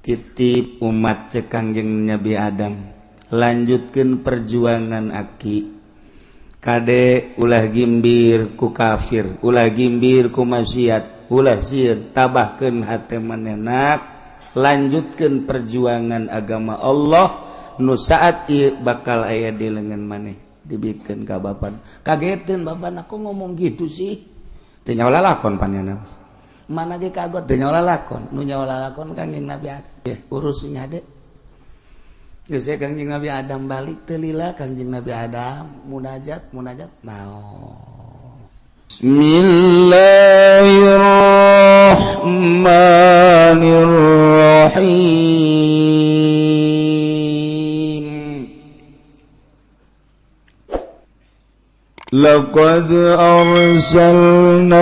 titip umat cekangjeng Nabi Adam lanjutkan perjuangan aki kade ulah gimbir ku kafir ulah gimbir ku maksiat ulah sieun tabahkeun hate manehna lanjutkan perjuangan agama Allah nu saat ieu bakal aya di leungeun maneh dibikeun ka bapan kageteun bapan aku ngomong gitu sih teu nyawa lalakon panjana mana ge kagot teu nyawa lalakon nu nyawa lalakon Kangjeng Nabi Adam urus nya de geus Kangjeng Nabi Adam balik teu lila Kangjeng Nabi Adam munajat naon Bismillahirrahmanirrahim Laqad arsalna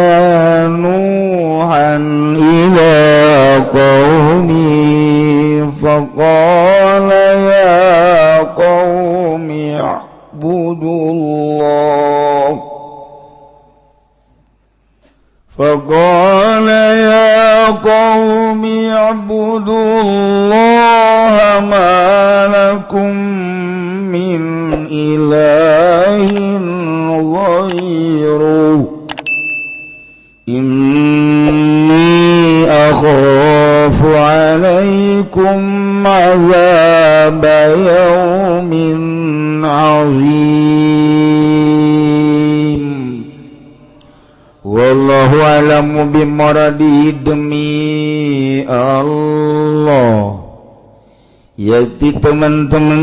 Nuhan ila qaumi faqala ya qaumi i'budullah ma lakum min ilahin ghairuh inni akhafu alaikum azab yaumin azim wallahu a'lamu bimaradihi demi Allah yakti teman-teman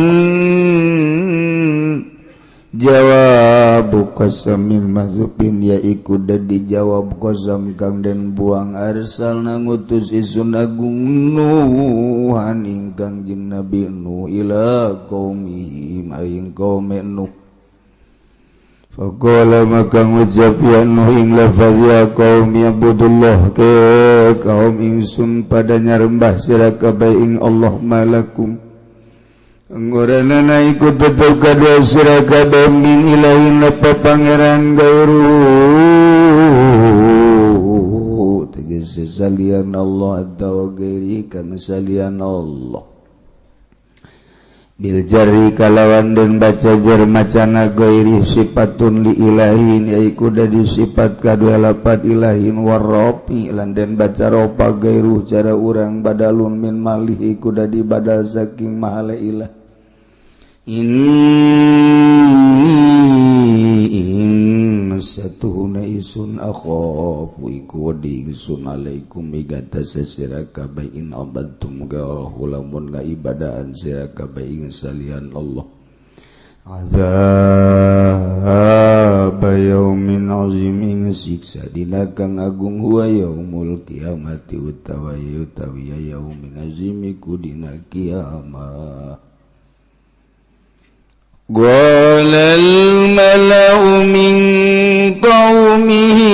jawab qasamin mahzufin yaiku da dijawab qasam kang den buang arsalna ngutus isun agung Nuhan ingkang jeung Nabi Nuh ila qaumi maring kaum Nuh faqala maka ngucap ya Nuh ing lafaz ya qaumi ibudullah ke kaum ingsun pada nyarembah sira kabeh ing Allah malakum Anggoranana ikut tetap kadua sirah kabeh min ilahin lapa pangeran gairu tegese salian Allah atau gairi kana salian Allah bil jari kalawan dan baca jar macana gairi sifatun li ilahin yaiku dari sifat kadua lapat ilahin warropi lan dan baca ropa gairu cara urang badalun min malih iku dari badal saking mahala ilah Inni satuhuna isun akhafu iku wadi isun alaikum igata sesira kabeh in abantum gahu lamun ngaibadahan sira kabeh ing salian Allah azab yaumin azim ing siksa dina kang agung huwa yaumul kiamati utawi yaumin azim iku dina kiamat Qalal mala'u min qawmihi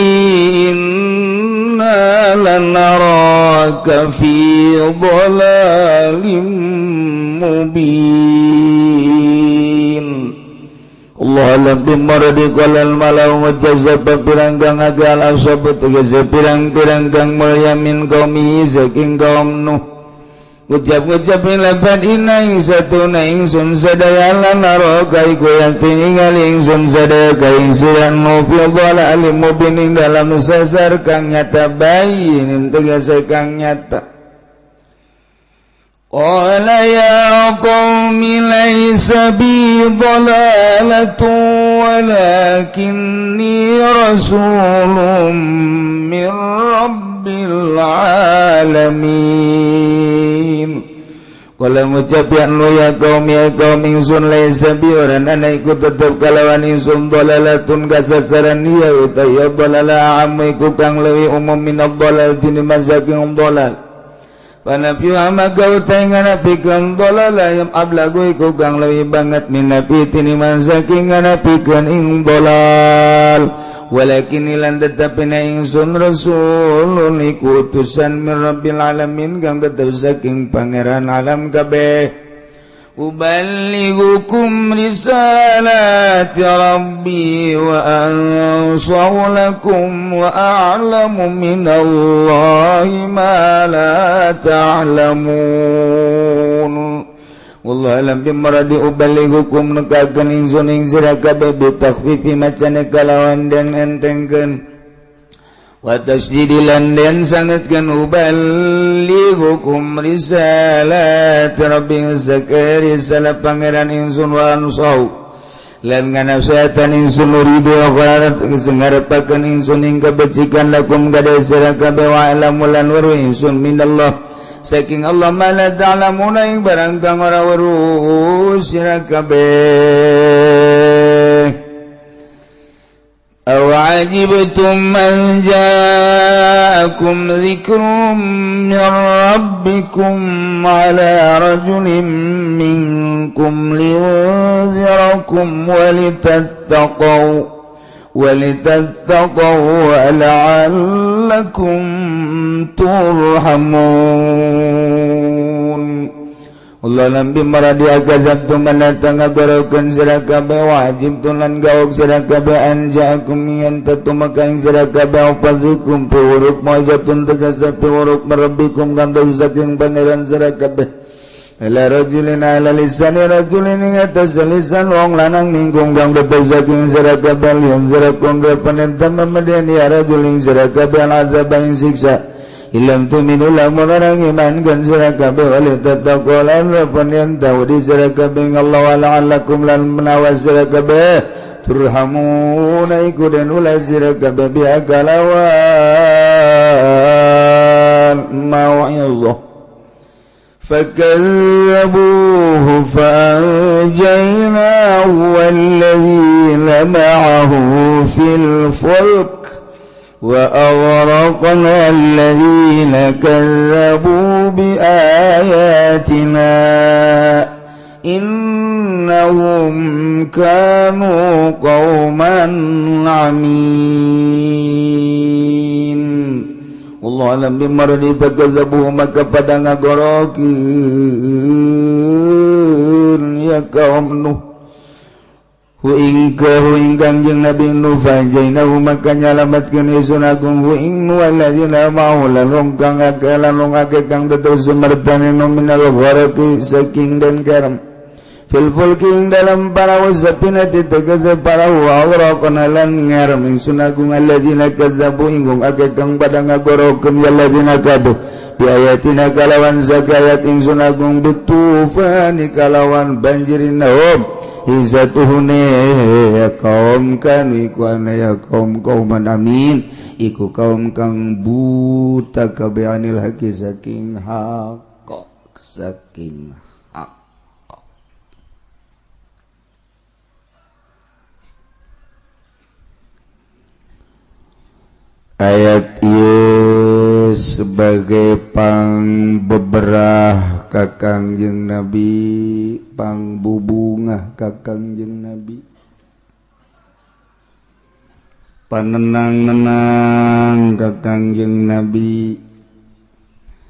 inna lanaraka fi dhalalim mubin Allah alam bimaradi qalal mala'u wajazaba piranggang agal asabut tegese pirang-pirang kang mulya min qawmihi saking kaum Nuh Ucap-ucap lapat ina ing satuna ingsun sadaya lan naroka iku yakti ningali ingsun sadaya ka ing siran mufil bala alim mubin ing dalam sasar kang nyata bayin tegese kang nyata Qala ya qaumi laisa bi dhalalatun walakinni rasulun min rabbil alamin Kala ngucap ya nu ya kaum ingsun laisa bi orang anak ikut tetap kalawan ingsun dhalalatun kasasaran ya utaya dhalala amu iku kang lewi umum minad dhalal dini masaking dhalal Panapiu amaga utay nga napikon dolala yung ablago iku kang lawi banget minapitin iman saking nga napikon ing dolal walakin ilan tetapi na ingsun rasulun iku utusan min rabbil alamin kang tetap saking pangeran alam kabeh uballighukum risalati rabbi wa anshahu lakum wa a'lamu minallahi ma la ta'lamun. Wallahu alam bimaradi uballighukum nekakeun ingsun ing sira kabeh bi takhfifi macane kalawan den entengkeun wa tasdidilan den sangetkeun uballighukum risalat rabbi zakari salat pangeran ingsun wa ansau lan nganasihatan ingsun uridu akhirat ngarepakeun ingsun ing kabecikan lakum kada sira kabeh wa alam lan weruh ingsun minallah saking Allah mala ta'lamuna ing barang kang ora weruh sira kabeh. أَوَعَجِبْتُمْ أَنْ جَاءَكُمْ ذِكْرٌ مِّنْ رَبِّكُمْ عَلَى رَجُلٍ مِّنْكُمْ لِيُنذِرَكُمْ وَلِتَتَّقُوا وَلَعَلَّكُمْ تُرْحَمُونَ. Allah lambi maradi agazab tu manatang agarakan sira kabeh wajib tulan gaog sira kabeh anjaakum yan tatumakain sira kabeh upazikum puruk majatun tegasa puruk marabbikum kanto saking pangeran sira kabeh ala rajulin ala lisani rajulin ing atas lisan wong lanang ninggung kang beto saking sira kabeh lian sira kum repanentam mamadiani rajulin sira kabeh azab ing siksa ilam tuminu lamun orang iman kan sira kabeh wali tattaqolan repon yang tahu di sira kabeh Allah wa la'allakum lan menawas sira kabeh turhamuna iku dan ulah sira kabeh biakalawan mau'illah fakazzabuhu fa'anjaynahu walladzina ma'ahu fil fulk وَأَغْرَقْنَا الَّذِينَ كَذَّبُوا بِآيَاتِنَا إِنَّهُمْ كَانُوا قَوْمًا عَمِينَ. Allah alam bimaradi fakazzabuhu maka pada ngagorokeun ya kaum Nuh huing Kangjeng Nabi Nuh fajainahu maka nyalamatkeun isun agung huing waladzina ma'ahu lan kang ake kang betul sumertane nominal gharaqi saking dan karam fil fulki dalam parahu sapinati tegese parahu awraqna lan ngaram isun agung alladzina kadzabu inggung ake kang pada ngagorokeun alladzina kadu bi ayatina kalawan zakayat ingsun agung bitufani kalawan banjirin naum izatuhune ya kaum kan iku ya kaum amin iku kaum kang buta kabeanil haqi saking hak ayat ieu sebagai pangbeberah ka Kangjeng Nabi pangbubungah ka Kangjeng Nabi panenang-nenang ka Kangjeng Nabi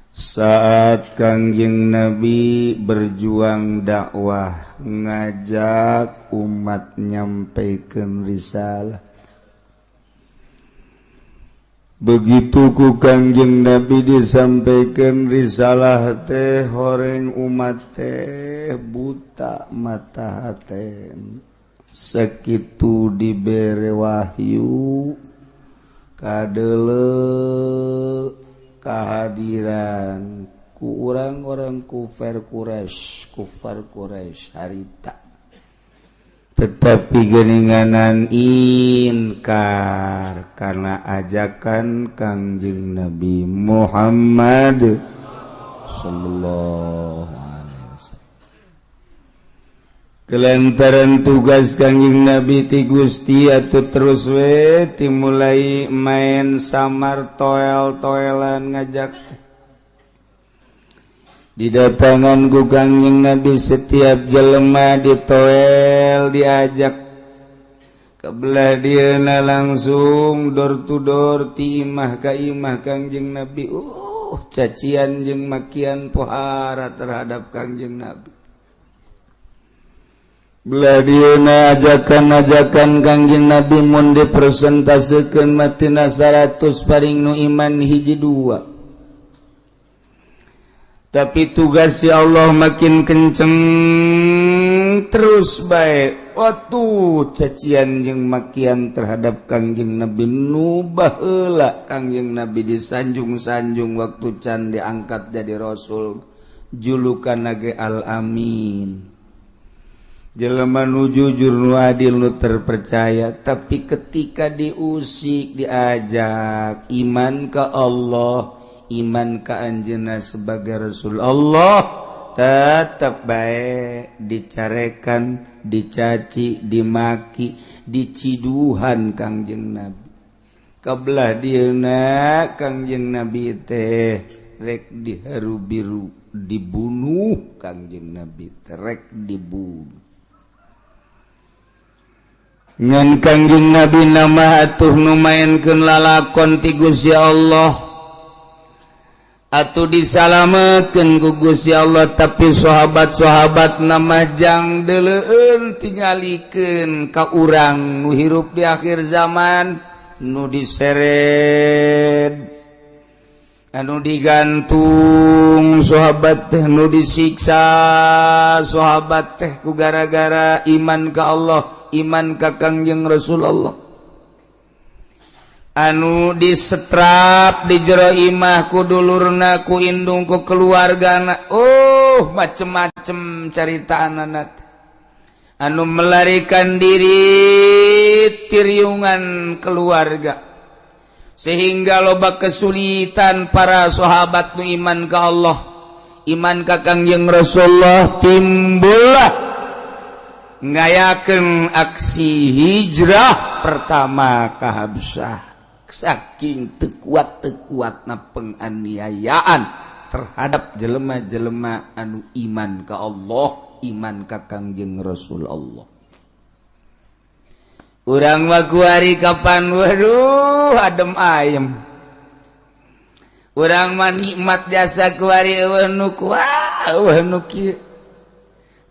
saat Kangjeng Nabi berjuang dakwah ngajak umat nyampaikan risalah. Begitu ku Kangjeng Nabi disampaikan risalah teh horeng umat teh buta mata haten sakitu dibere wahyu kadele kehadiran ku orang-orang kufar Quraisy harita tetapi geninganan inkar karena ajakan Kangjeng Nabi Muhammad sallallahu alaihi wasallam. Kelantaran tugas Kangjeng Nabi ti Gusti atuh terus we timulai main samar toel-toelan ngajak didatangan ku Kangjeng Nabi setiap jelema ditoel diajak kebelah dieuna langsung door to door ti imah ka imah Kangjeng Nabi cacian jeung makian pohara terhadap Kangjeng Nabi Beladieuna ajakan-ajakan Kangjeng Nabi mun dipresentasekeun matina 100 paring nu iman hiji 2. Tapi tugas si Allah makin kenceng terus baik. Waktu cacian jeung makian terhadap Kangjeng Nabi nu baheula Kangjeng Nabi disanjung-sanjung waktu can diangkat jadi rasul. Julukan ge Al-Amin. Jelema nu jujur nu adil nu terpercaya, tapi ketika diusik diajak iman ke Allah, iman ke anjeunna sebagai Rasul Allah, tetap baik dicarekan, dicaci, dimaki, diciduhan Kangjeng Nabi. Kabelah dieuna Kangjeng Nabi teh rek diharu biru dibunuh Kangjeng Nabi teh rek dibunuh. Ngan Kangjeng Nabi nama atuh nu maenkeun lalakon ti Gusti Allah atuh disalametkeun ku Gusti Allah, tapi sahabat-sahabat nama jang deuleueun tingalikeun ka urang nu hirup di akhir zaman, nu diseret, anu digantung sahabat teh, nu disiksa sahabat teh ku gara-gara iman ka Allah, iman ka Kangjeng Rasulullah, anu disetrap di jero imah ku dulurna, ku indung, ku keluargana. Macem-macem carita anak anu melarikan diri tiriungan keluarga, sehingga loba kesulitan para sahabat nu iman ka Allah, iman ka Kangjeng Rasulullah, timbullah ngayakeun aksi hijrah pertama ka Habsyah. Saking teu kuatna penganiayaan terhadap jelema-jelema anu iman ka Allah, iman ka Kangjeng Rasul Allah. Urang mah kuari kapan, waduh adem ayem. Urang mah nikmat jasa kuari eueuh nu kuat, eueuh nu kieu.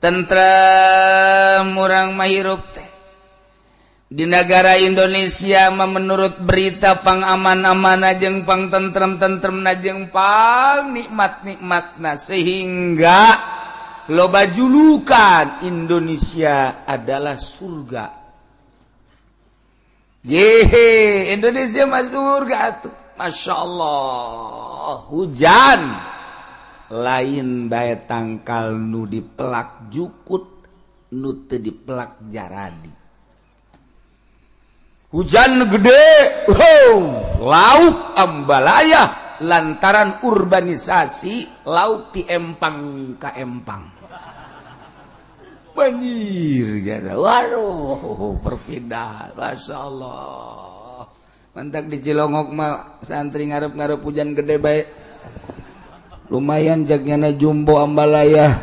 Tentrem urang mah hirup teh di negara Indonesia mah menurut berita pang aman-amanna jeung pang tentrem-tentremna jeung pang nikmat-nikmatna, sehingga loba julukan Indonesia adalah surga. Yehe, Indonesia mah surga tuh. Masya Allah, hujan lain bae tangkal nu dipelak jukut, nu teu dipelak jaradi. Hujan gede, lauk ambalaya lantaran urbanisasi, lauk ti empang ka empang. Banjir jada, waduh perpindahan, Masya Allah. Mantak di Cilongok mah santri ngarep-ngarep hujan gede bae. Lumayan jagnyana jumbo ambalaya,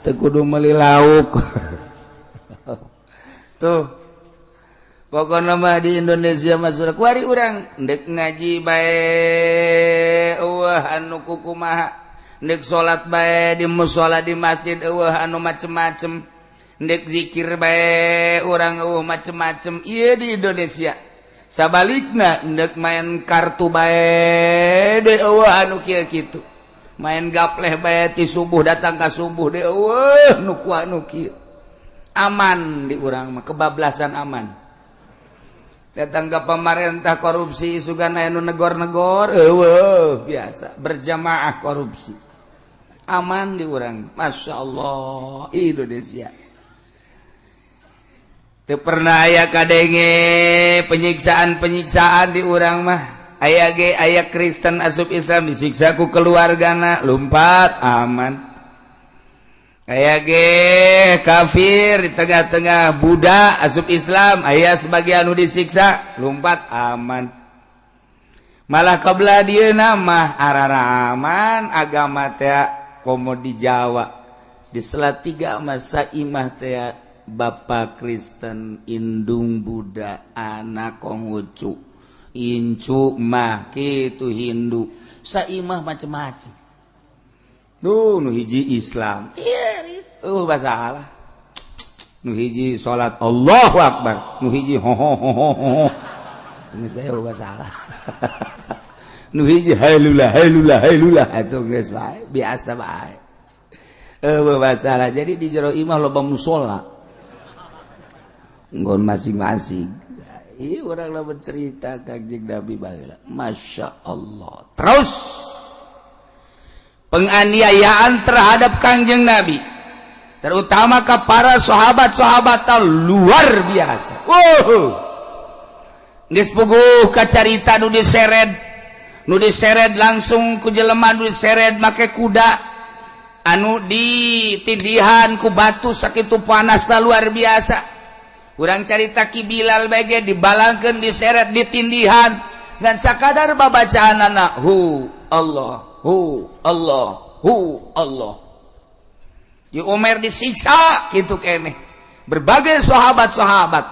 teu kudu meuli lauk. Tuh, pokona mah di Indonesia mah surga. Kuari urang ndek ngaji bae eueuh anu kukumaha, ndek salat bae di mushola di masjid eueuh anu macem-macem, ndek zikir bae urang eueuh macem-macem. Ieu di Indonesia. Sabalikna ndek main kartu bae de eueuh anu kieu-kitu. Main gapleh bae ti subuh datang ka subuh de eueuh nu kuat nu kieu. Aman di urang mah, kebablasan aman. Datang ka pamarentah korupsi sugana anu negor-negor eueuh biasa berjamaah korupsi. Aman di urang. Masya Allah Indonesia. Teu pernah aya kadenge penyiksaan-penyiksaan di urang mah. Aya ge aya Kristen asup Islam disiksa ku keluargana, lumpat aman. Aya ge kafir di tengah-tengah Buddha asup Islam, aya sebagian anu disiksa, lumpat aman. Malah kabelah dieuna mah arara aman, agama teh komo di Jawa. Di Salatiga masa imah teh bapa Kristen, indung Buddha, anak Konghucu. Incu mah kitu Hindu, saimah macem-macem. Nu hiji Islam. Iya, masalah. nu hiji salat Allahu Akbar, nu hiji ho ho ho ho geus bae salah. Nu hiji hailullah hailullah hailullah atuh geus bae biasa bae. Masalah. Jadi di jero imah loba musola. Nggon masing-masing. Iya orang lah bercerita Kangjeng Nabi baheula. Masya Allah. Terus penganiayaan terhadap Kangjeng Nabi, terutama ke para sahabat-sahabat luar biasa. Geus puguh ka carita nu diseret langsung ku jelema nu diseret make kuda anu ditindihan ku batu sakitu panasna luar biasa. Urang carita Ki Bilal bage dibalangkeun diseret ditindihan dan sakadar babacaanana hu Allah hu Allah hu Allah. Di Umar disiksa kitu keneh. Berbagai sahabat-sahabat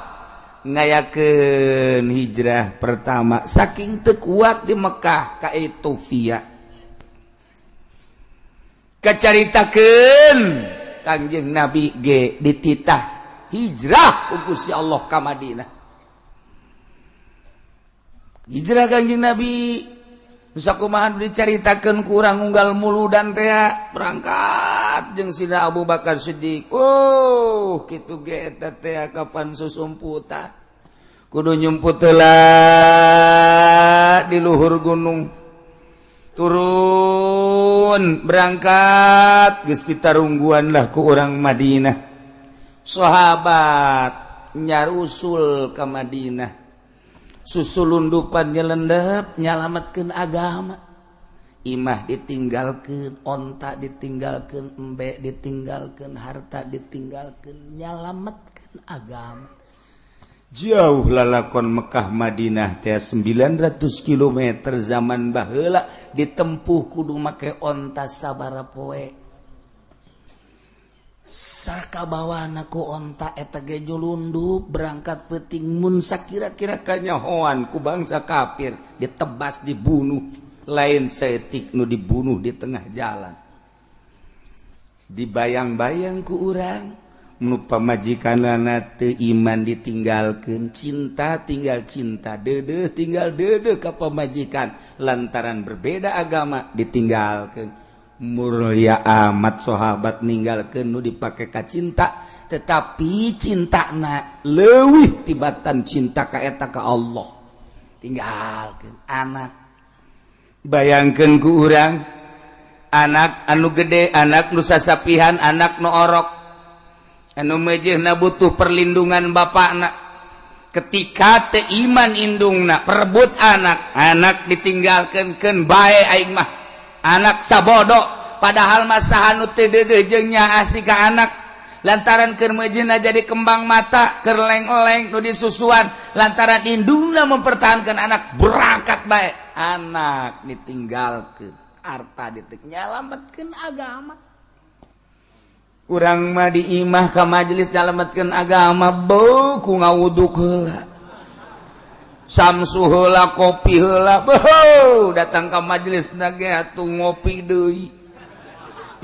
ngayakeun hijrah pertama saking teu kuat di Mekah ka Ethiopia. Kacaritakeun Kangjeng Nabi ge dititah hijrah ku Gusti Allah ka Madinah. Hijrah Kangjeng Nabi sakumaha dicaritakeun ku urang unggal muludan teh berangkat jeung Sina Abu Bakar Siddiq. Kitu ge eta teh kapan susumputa. Kudu nyumput heula di luhur gunung. Turun berangkat geus ditarungguan lah ku urang Madinah. Sahabat nyarusul ke Madinah, susulundupan nyelendep nyalametkeun agama. Imah ditinggalkeun, onta ditinggalkeun, embe ditinggalkeun, harta ditinggalkeun, nyalametkeun agama. Jauh lalakon Mekah Madinah teh 900 km zaman baheula ditempuh kudu make onta sabara poe. Sakabawana ku onta eta ge julundup berangkat peuting mun sakira-kira kanyahoan ku bangsa kafir ditebas dibunuh lain saeutik nu dibunuh di tengah jalan. Dibayang-bayang ku urang nu pamajikanana teu iman ditinggalkeun, cinta tinggal cinta, deudeuh tinggal deudeuh ka pamajikan lantaran berbeda agama ditinggalkeun. Mulia amat sahabat ninggalkeun nu dipake ka cinta, tetapi cintana leuwih tibatan cinta ka eta ka Allah. Tinggalkeun anak. Bayangkeun ku urang anak anu gede, anak nu sasapihan, anak nu orok, anu mejehna butuh perlindungan bapakna. Ketika teu iman indungna perebut anak ditinggalkeun keun bae aing mah. Anak sabodo padahal masa anu teu deudeuh jeung nyaasi ka anak lantaran keur meujeuna jadi kembang mata keur leng-leng nu disusuan lantaran indungna mempertahankan anak berangkat bae anak ditinggalkeun harta nyalametkeun agama. Urang mah di imah ka majelis nyalametkeun agama beuh ku ngawuduk heula. Samsu heula kopi heula datang ke majelis nage atuh ngopi deui.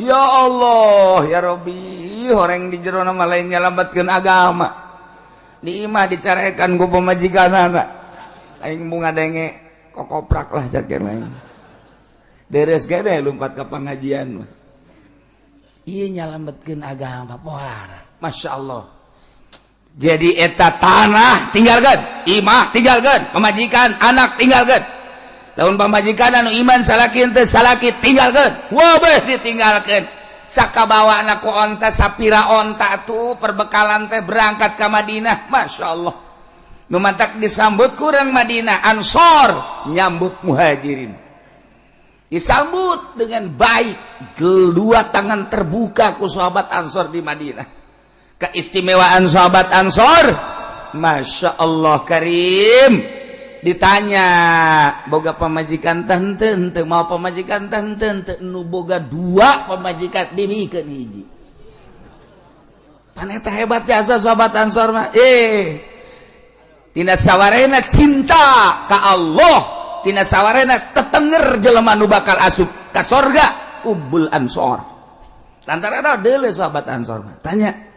Ya Allah ya Rabbi horeng di jero mah lain nyalametkeun agama di imah dicarekan ku pamajikanana aing mun ngadenge kokoprak lah jakeun lain deres ge deh lumpat ka pangajian mah ieu nyalametkeun agama poara masyaallah. Jadi eta tanah tinggalkeun, imah tinggalkeun, pamajikan anak tinggalkeun. Lamun pamajikan anu iman salaki teu salaki tinggalkeun. Wabeh ditinggalkeun. Sakabawana ku onta sapira onta tuh perbekalan teh berangkat ka Madinah. Masyaallah. Nu mantak disambut ku urang Madinah Ansor nyambut Muhajirin. Disambut dengan baik, dua tangan terbuka ku sahabat Ansor di Madinah. Keistimewaan sahabat Ansor, Masya Allah Karim. Ditanya boga pamajikan tenten teu mau pamajikan tenten teu nu boga dua pamajikan dimikeun hiji. Paneta hebat jasa sahabat Ansor mah. Tina sawarena cinta ka Allah, tina sawarena tetenger jelema nu bakal asup ka sorga, Ubbul Ansor. Lantaran deuleu sahabat Ansor mah. Tanya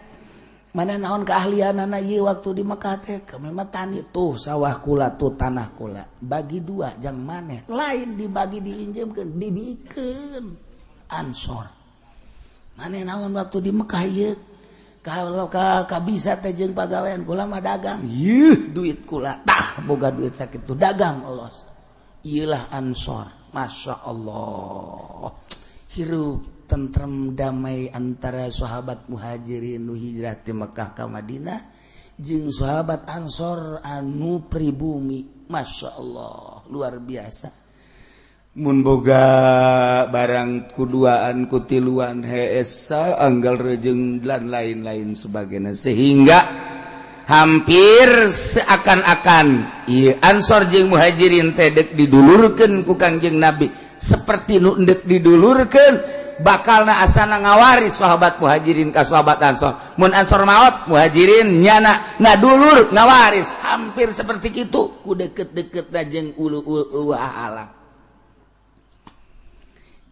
mana naon keahlianana ieu waktu di Mekah teh kemeh tani tuh sawah kula tuh tanah kula bagi dua jang maneh lain dibagi diinjemkeun dibikeun ansor maneh naon waktu di Mekah ieu kalau ka bisa teh jeung pagawean kula mah dagang yeuh duit kula tah boga duit sakitu dagang elos ieulah ansor masyaallah hirup tentrem damai antara sahabat muhajirin nu hijrah ti Mekah ka Madinah jeung sahabat Ansor anu pribumi masyaallah luar biasa mun boga barang kuduaan kutiluan heesa anggal rejeung dan lain-lain sebagainya sehingga hampir seakan-akan ieu Ansor jeung muhajirin teh deuk didulurkeun ku Kangjeng Nabi seperti nu deuk didulurkeun bakalna asana ngawaris sahabat muhajirin ka sahabat Ansor mun Ansor maot muhajirin nyana ngadulur ngawaris hampir seperti itu ku deket-deket jeung ulu alam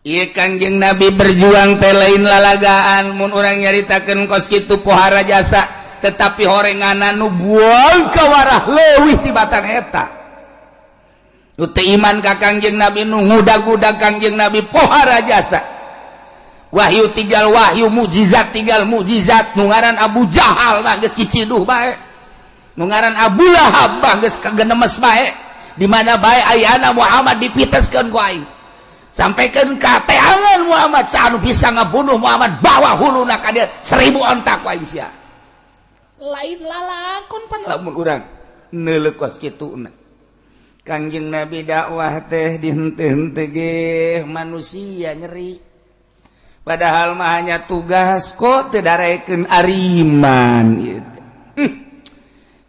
ieu Kangjeng Nabi berjuang teh lain lalagaan mun urang nyaritakeun kos kitu pohara jasa tetapi horenganna nu buang ka warah leuwih tibatan eta nu teu iman ka Kangjeng Nabi nu ngudag-udag Kangjeng Nabi pohara jasa wahyu tinggal wahyu mukjizat tinggal mukjizat nu ngaran Abu Jahal mah geus ciciduh bae nu ngaran Abu Lahab mah geus kagenemes bae di mana bae ayeuna Muhammad dipiteskeun ku aing sampaikeun ka teangan Muhammad saanu bisa ngabunuh Muhammad bawa huluna ka dieu 1000 ontak ku aing sia lain lalakon pan lamun urang neuleuk kos kituna Kangjeng Nabi dakwah teh dihenteu-henteu ge manusia nyeri padahal mah hanya tugas kok teu darekeun ariman gitu.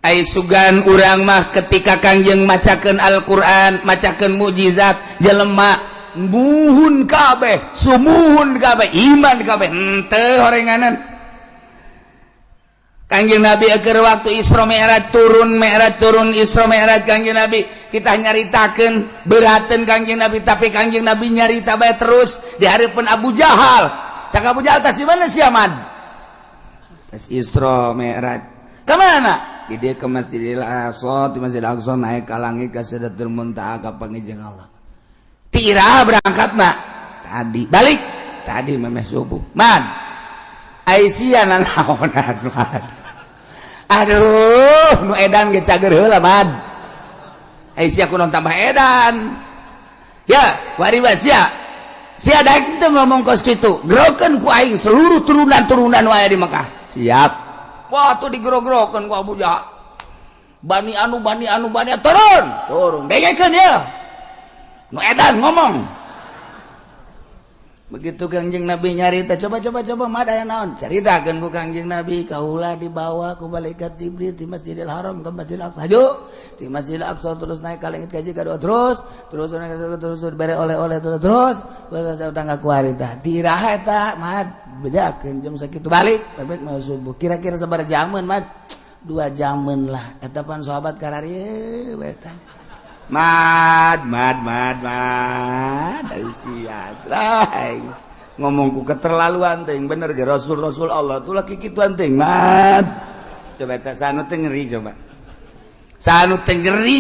Ai sugan urang mah ketika Kangjeng macakeun Al-Qur'an, macakeun mukjizat, jelema muhun kabeh, sumuhun kabeh, iman kabeh, henteu horenganan. Kangjeng Nabi keur waktu Isra Mi'raj turun Isra Mi'raj Kangjeng Nabi kita nyaritakeun beurateun Kangjeng Nabi tapi Kangjeng Nabi nyarita bae terus di hareupeun Abu Jahal. Cak Abu Jahal tas di mana si Ahmad? Tas Isra Mi'raj. Ka mana? Di dieu ke Masjidil Aqsa, di Masjidil Aqsa naik ka langit ka Sidratul Muntaha ka panggeujeung Allah. Tira berangkatna tadi balik tadi memeh subuh. Man. Aisyah naonan man. Aduh, nu edan ge cager heula mad. Aisyah kunaon tambah edan. Ya, wari sia. Sia daek teh ngomong kos kitu. Gerokeun ku aing seluruh turunan-turunan nu aya di Mekah. Siap. Wah, tuh digero-gerokeun ku Abu Jahal. Bani anu turun. Dengekeun ya. Nu edan ngomong. Begitu Kangjeng Nabi nyarita coba mah aya naon caritakeun ku Kangjeng Nabi kaula dibawa ku malaikat Jibril di Masjidil Haram ke Masjidil Aqsa di Masjidil Aqsa terus naik ka langit ka kedua terus bare oleh-oleh terus tangga ku harita tiraha eta mah bedakeun jam sakitu balik pepet mau subuh kira-kira sabaraha jaman mah 2 jaman lah eta pan sahabat kararieu eta Mad siat ngomong ku keterlaluan ting bener ge Rasul Allah tuh laki kituan ting mad coba eta sanu teh ngeri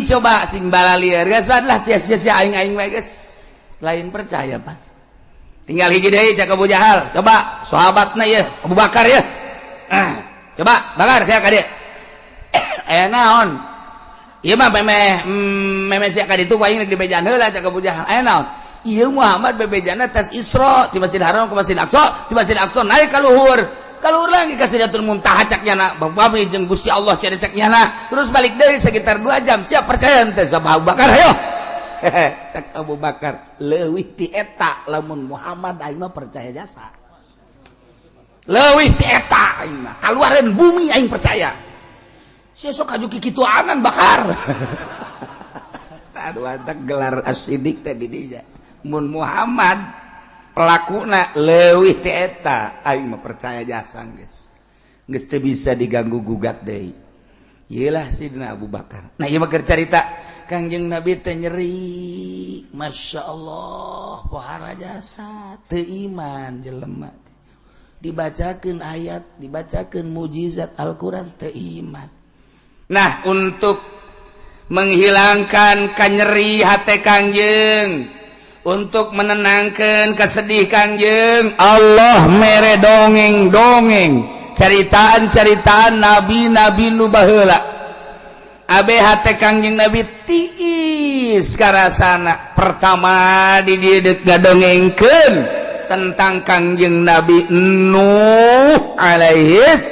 coba sing balalieur geus lah sia-sia aing we geus lain percaya Pak tinggal hiji deui cak Abu Jahal coba sahabatna ieu Abu Bakar ya coba bakar ka dieu aya naon ieu mah memeh sia ka ditu ku aing di bejan heula cak Abu Jahal aya naon ieu Muhammad bebejana tas Isra di Masjidil Haram ke Masjidil Aqsa di Masjidil Aqsa naik ka luhur lagi ka Sidratul Muntaha cak nyana bami jeung Gusti Allah cenah cak nyana terus balik deui sekitar 2 jam siap percaya teh sama Abu Bakar ayo cak Abu Bakar leuwih ti eta lamun Muhammad aing mah percaya jasa leuwih ti eta aing mah kaluareun bumi aing percaya sia sok aju kikituanan Bakar aduh antak gelar asidik teh di dinya mun Muhammad pelakuna leuwih ti eta aing mah percaya jasa geus teu bisa diganggu gugat deui ieulah Sidina Abu Bakar nah ieu mah keur carita Kangjeng Nabi teh nyeri masyaallah pohara jasa teu iman jelema dibacakeun ayat, dibacakeun mukjizat Al-Qur'an teu iman. Nah, untuk menghilangkan kanyeri hati Kangjeng, untuk menenangkan kesedih Kangjeng, Allah mere dongeng-dongeng, caritaan-caritaan nabi-nabi nu baheula. Abe hati Kangjeng Nabi tiis karasana. Pertama di dieu ngadongengkeun tentang Kangjeng Nabi Nuh alaihis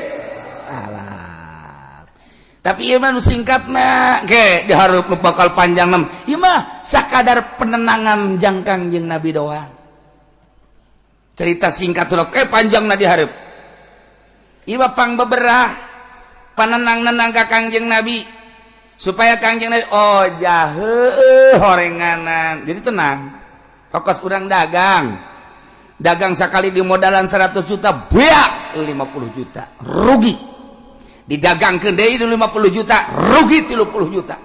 salam. Tapi ieu mah singkatna ge dihareup nu bakal panjang nem. Ieu mah sakadar penenangan jang Kangjeng Nabi doang. Cerita singkat ulah panjangna dihareup. Ieu mah pang beberah panenang-nenang ka Kangjeng Nabi supaya Kangjeng Nabi heueuh horenganan. Jadi tenang. Ongkos urang dagang sekali di modalan 100 juta beak 50 juta rugi, didagangkeun deui 50 juta rugi 30 juta,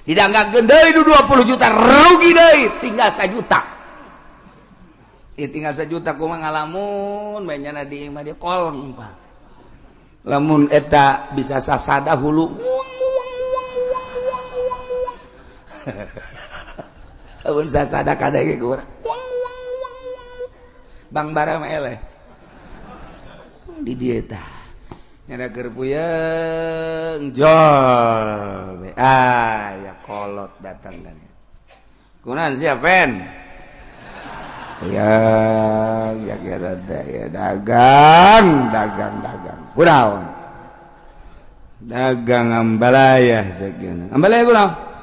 didagangkeun deui 20 juta rugi deui tinggal 1 juta. Tinggal 1 juta kumaha ngalamun mainnya di imah dia kolong Pak. Lamun eta bisa sasada hulu amun sasada kadege kurang Bang Bara mah eleh di dieu tah nyana keur puyeng jol ya kolot datang kan kunaon sia pen ya kira ya dagang kunaon dagang ambalaya sakeuna ambalaya kunaon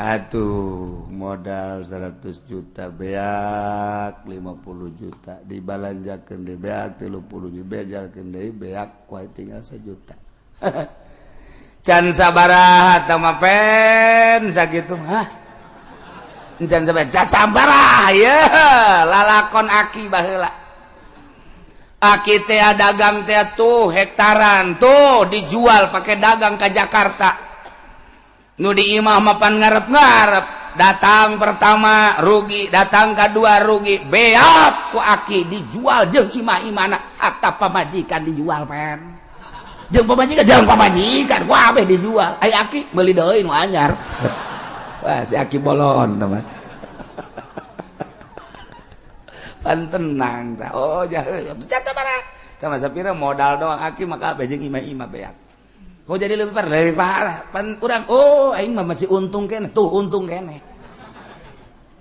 atuh modal 100 juta beak 50 juta dibalanjakeun deui beak 30 juta bejakeun deui beak kuat tinggal 1 juta can sabaraha tah mah pen sakitu hah can sabaraha ya lalakon aki baheula aki teh dagang teh tuh hektaran tuh dijual pakai dagang ke Jakarta. Nu di imah mapan ngarep-ngarep, datang pertama rugi, datang kedua rugi, beak ku aki dijual jeung imah-imana hatta pamajikan dijual pen. Jeung pamajikan ku abeh dijual. Ai aki meuli deui nu anyar. Wah si aki bolon teman. Pan tenang tah. Oh jaheul. Teu sabaraha. Sama sapira modal doang aki maka abeh jeung imah-imah beak. Oh jadi lebih parah pan urang aing mah masih untung kene tuh untung kene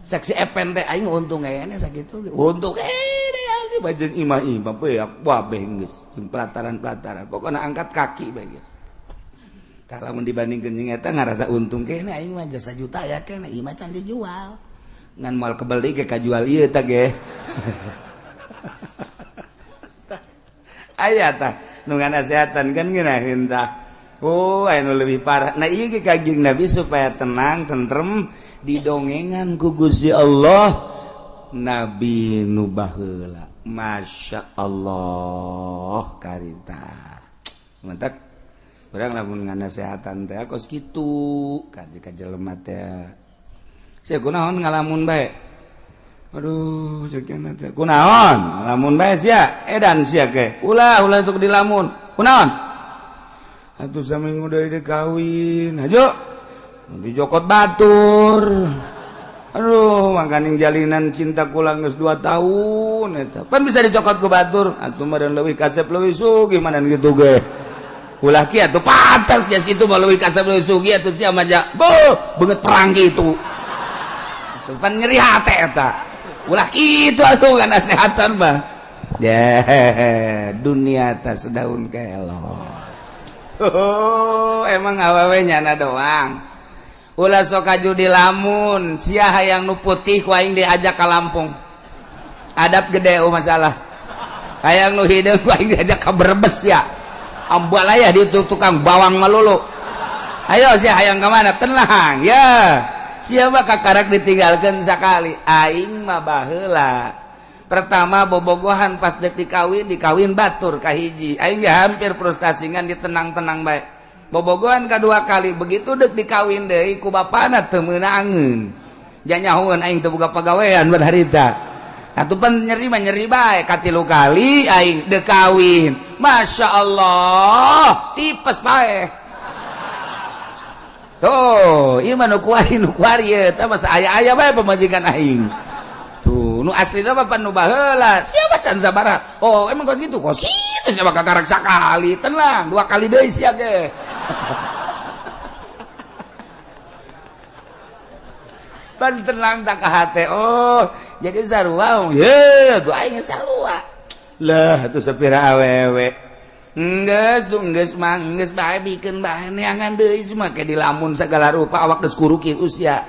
saksi epen teh aing untung kene sakitu untung kene aing bajeng imah-imah beak wabeh geus jeung pelataran-pelataran pokona angkat kaki bae gitu tah lamun dibandingkeun jeung eta ngarasa untung kene aing mah jasa juta ya kene imah can dijual ngan moal kebeli ke kajual ieu tah ge aya tah nu nganasehatan kan ngeunaheun tah anu lebih parah. Nah iya ke Kangjeng Nabi supaya tenang, tentrem didongengan ku Gusti Allah Nabi nu baheula. Masya Allah karita. Mantap. Urang lamun nganasehatan teh kos kitu, ka jelema teh. Sia kunaon ngalamun bae. Aduh, ceukna teh. Kunaon? Ngalamun bae sia, edan sia ke. Ulah sok dilamun. Kunaon? Atuh saminggu deui dikawin ajo dijokot batur aduh mangkaning jalinan cinta kula geus 2 tahun eta pan bisa dicokot ku batur atuh meureun leuwih kasep leuwih sugih manan kitu ge ulah kieu atuh pantas nya situ mah leuwih kasep leuwih sugih atuh sia mah beungeut perang kitu atuh pan nyeri hate eta ulah kitu atuh nganasehatan mah dunia teh sedaun kelor. Emang awewe nyana doang. Ulah sok aju di lamun, sia hayang nu putih ku aing diajak ka Lampung. Adab gede masalah. Hayang nu hideung ku aing diajak ka Brebes ya. Ambal aya di tukang bawang malulu. Ayo sia hayang ka mana? Tenang ya. Sia mah kakarak ditinggalkeun sakali. Aing mah baheula. Pertama bobogohan pas dek dikawin batur kahiji aing ya hampir frustrasingan ditenang-tenang bae bobogohan kedua kali begitu dek dikawin deui ku bapana teu meunangeun nya nyahoeun aing teu boga pagawean bar harita atupan nyeri bae katilu kali aing dekawin. Masya Allah tipes bae. Tuh, ieu mah nu kuari ieu tah masa aya bae pamajikan aing. Tuh, nu aslina mah pan nu baheula. Siapa can sabaraha? Oh, emang kos gitu siapa kakarak sakali. Tenang, 2 kali deui sia ge. Pan tenang tak ka hate. Oh, jadi sarua. Ye, tuh aing sarua. Lah, tuh sapira awewe. Enggeus bae bikeun bae neangan deui mah ke dilamun sagala rupa awak geus kuru kieu sia.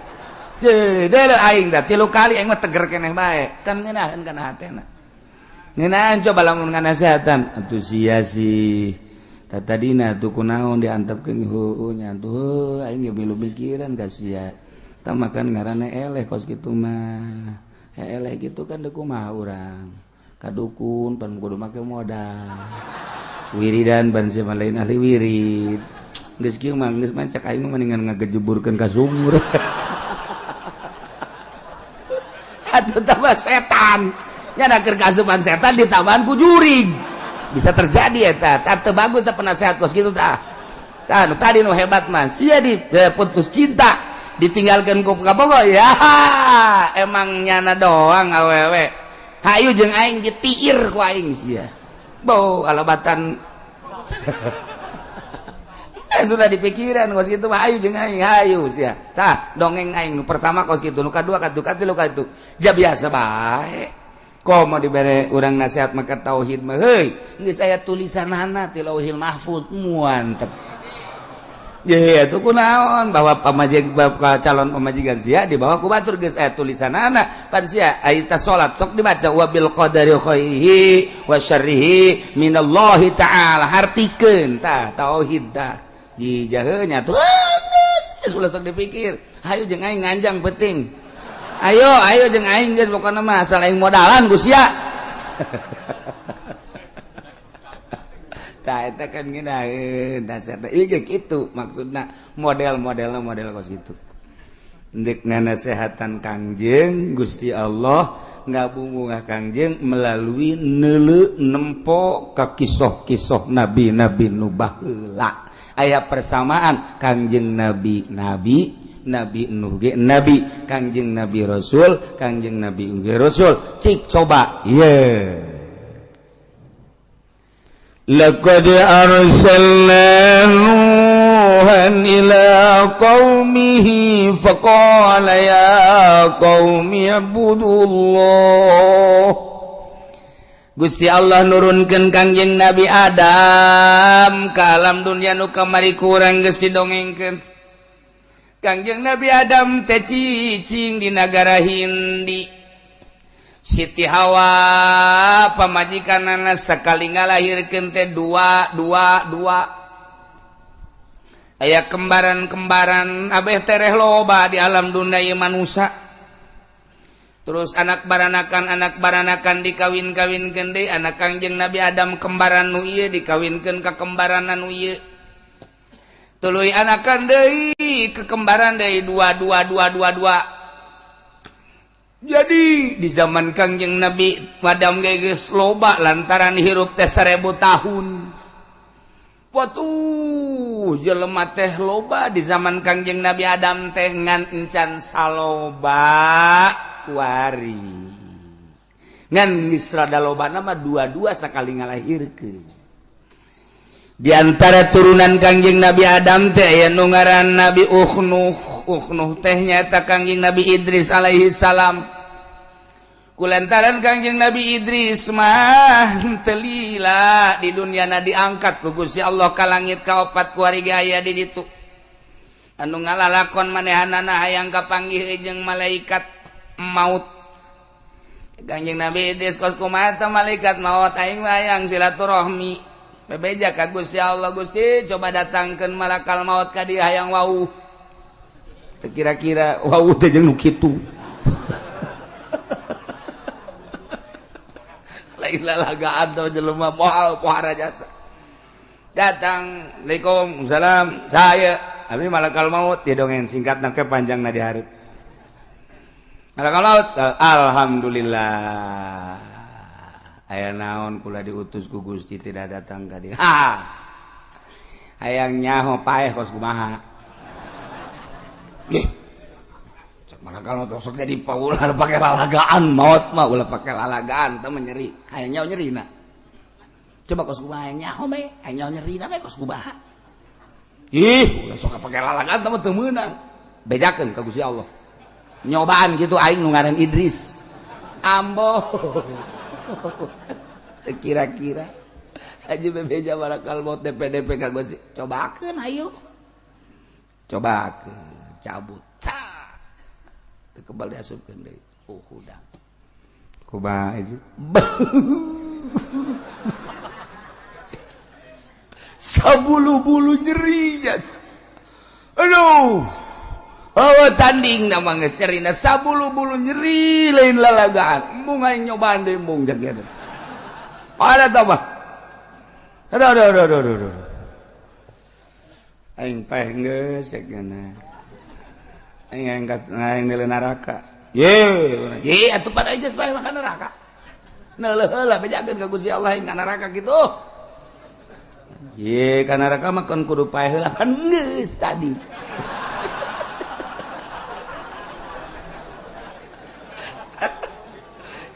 Ye, deuleu aing teh 3 kali aing mah teger keneh bae. Kan ngeunaheun kana hatena. Ngeunaheun coba lamun nganasehatan. Atuh sia sih. Tadina tuh kunaon diantepkeun heueuh nya tuh aing ge milu mikiran ka sia. Tah makan ngaranna eleh kos kitu mah. Eleh gitu kan deuk kumaha urang. Kadukun pan kudu make modal. Wiridan ban sia lain ahli wirid. Geus kieu mah geus mancak aing mah mendingan ngagejeburkeun ka sumur. Atuh tambah setan. Nya keur kasupan setan ditambahan ku jurig. Bisa terjadi eta. Tah teu bagus tah penasehat kos kitu tah. Tah nu tadi nu hebat mah sia putus cinta. Ditinggalkan ku kabogo ya emang nyana doang awewe hayu jeung aing ditiir ku aing sia bau alabatan. Sudah dipikiran kos kitu mah hayu jeung aing hayu sia tah dongeng aing nu pertama kos kitu nu kadua katilu katilu ja biasa bae komo dibere urang nasihat maka tauhid mah heuy geus aya tulisanana ti Lauhil Mahfuz muantep. Ya itu kunaon bahwa calon pamajikan sia dibawa ku batur geus aya tulisanana pan sia aya salat sok dibaca wa bil qadari khairihi wa syarrihi minallahi ta'ala hartikeun tah tauhid tah dijaheu nya tuh geus ulah sok dipikir hayu jeung aing nganjang penting ayo jeung aing geus pokona mah asal aing modalan ku sia. Tah eta kan ngeunaheun nasihat ieu ge kitu maksudna model kos kitu. Endek nasehatan Kangjeng Gusti Allah ngabungungah Kangjeng melalui neuleu nempo ka kisah-kisah nabi-nabi nu baheula. Aya persamaan Kangjeng Nabi Nuh ge nabi, Kangjeng Nabi Rasul, Kangjeng Nabi ge Rasul. Cik coba ye. Laqad arsalna Nuhan ila qaumihi faqala ya qaumi ibudullah. Gusti Allah nurunkeun Kangjeng Nabi Adam ka alam dunya nu kamari kurang geus didongengkeun. Kangjeng Nabi Adam teh cicing di nagara Hindi. Siti Hawa pamajikanana sakali ngalahirkeun teh dua aya kembaran abeh tereh loba di alam dunia ieu manusia. Terus anak baranakan dikawin-kawinkeun deui anak Kangjeng Nabi Adam kembaran nu ieu dikawinkeun ka kembaran nu ieu. Tuluy anakan deui ke kembaran deui dua. Jadi di zaman Kangjeng Nabi Adam geus loba lantaran hirup teh 1000 tahun. Watuh jelema teh loba di zaman Kangjeng Nabi Adam teh ngan encan saloba kuari. Ngan geus rada lobana mah 2 sakali ngalahirkeun. Di antara turunan Kangjeng Nabi Adam teh aya nu ngaran Nabi Uknuh teh nyaeta Kangjeng Nabi Idris alaihi salam. Kulantaran Kangjeng Nabi Idris mah teu lila di dunyana diangkat ku Gusti Allah ka langit ka 4 kuarigi aya di ditu. Anu ngalalakon manehanana hayang kapanggih jeung malaikat maut. Kangjeng Nabi Idris kos kumaha malaikat maut aing hayang silaturahmi. Bebeja ka Gusti Allah, Gusti coba datangkeun malakal maut ka dieu hayang wau. Kira-kira wau teh jeung nu kitu. Lain lalagaan teh jelema moal pohara jasa. Datang, Waalaikumsalam, saya abdi malakal maut dia dongeng singkatna ke panjangna di hareup. Alhamdulillah aya naon kula diutus ku Gusti tidak datang ka dieu hayang nyaho paeh kos kumaha nggih cek mana kalau tosok jadi paulah pake lalagaan maot mah ulah pake lalagaan teh nyeri hayang nyaho nyerina coba kos kumaha hayang nyaho me hayang nyaho nyerina me kos kumaha ulah sok pake lalagaan teh teu meunang bedakeun ka Gusti Allah nyobaan gitu aing nu ngaran Idris ambo kira-kira aja bebeja barakal mau TPDP ka Gusti cobakeun ayo cobakeun cabut teu kebal diasupkeun deui hudang kumaha itu sabulu-bulu nyeri jas aduh tanding nama nyerina sabulu-bulu nyeri lain lalagaan embung aing nyobaan deui embung jak kieu ada tah bah aduh aing paeh geus sakna aing neuleuh neraka ye atuh pada aja paeh makan neraka neuleuh heula bejakeun ka Gusti Allah aing ka neraka kitu ye ka neraka mah kan kudu paeh heula kan geus tadi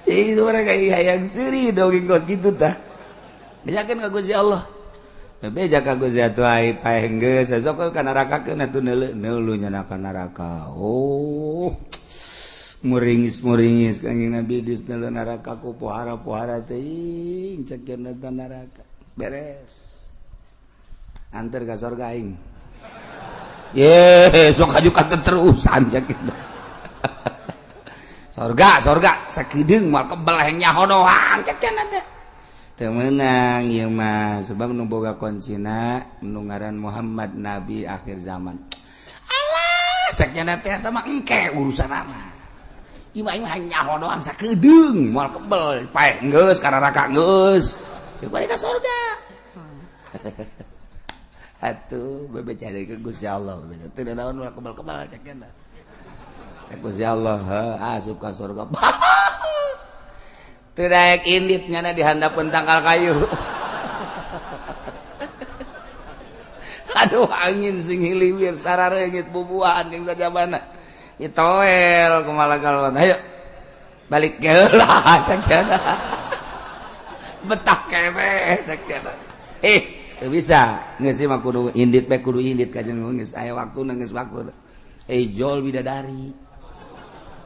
itu mereka hayang seri dongeng kos gitu tah bejakeun ka Gusti Allah bebeja ka Gusti atuh ai paeh geus sok ka nerakakeun atuh neuleuh nya ka neraka muringis kanjing Nabi dis neuleuh neraka ku pohara-pohara teuing cekeun ka neraka beres anter ka surga aing ye sok aju ka terusan cekeun sorga sakideung moal kebal hayang nyaho doang cekeun teh teu meunang ieu mah sebab nu boga kuncina nu ngaran Muhammad nabi akhir zaman alah cekeun teh eta mah engke urusanana ieu mah hayang nyaho doang sakideung moal kebal paeh geus ka neraka geus teu balik ka sorga atuh bebeja deui ke Gusti Allah bebeja teu naon moal kebal-kebal cekeun Gusti Allah asup ka surga teu daek indit nyana dihandapeun tangkal kayu aduh angin sing hiliwir sarareungit bubuhan jeung sajabana itoel kumaha kalon ayo balik heula cekeuna betah keneh cekeuna teu bisa geus mah kudu indit bae kudu indit kajen geus aya waktuna geus waktu jol bidadari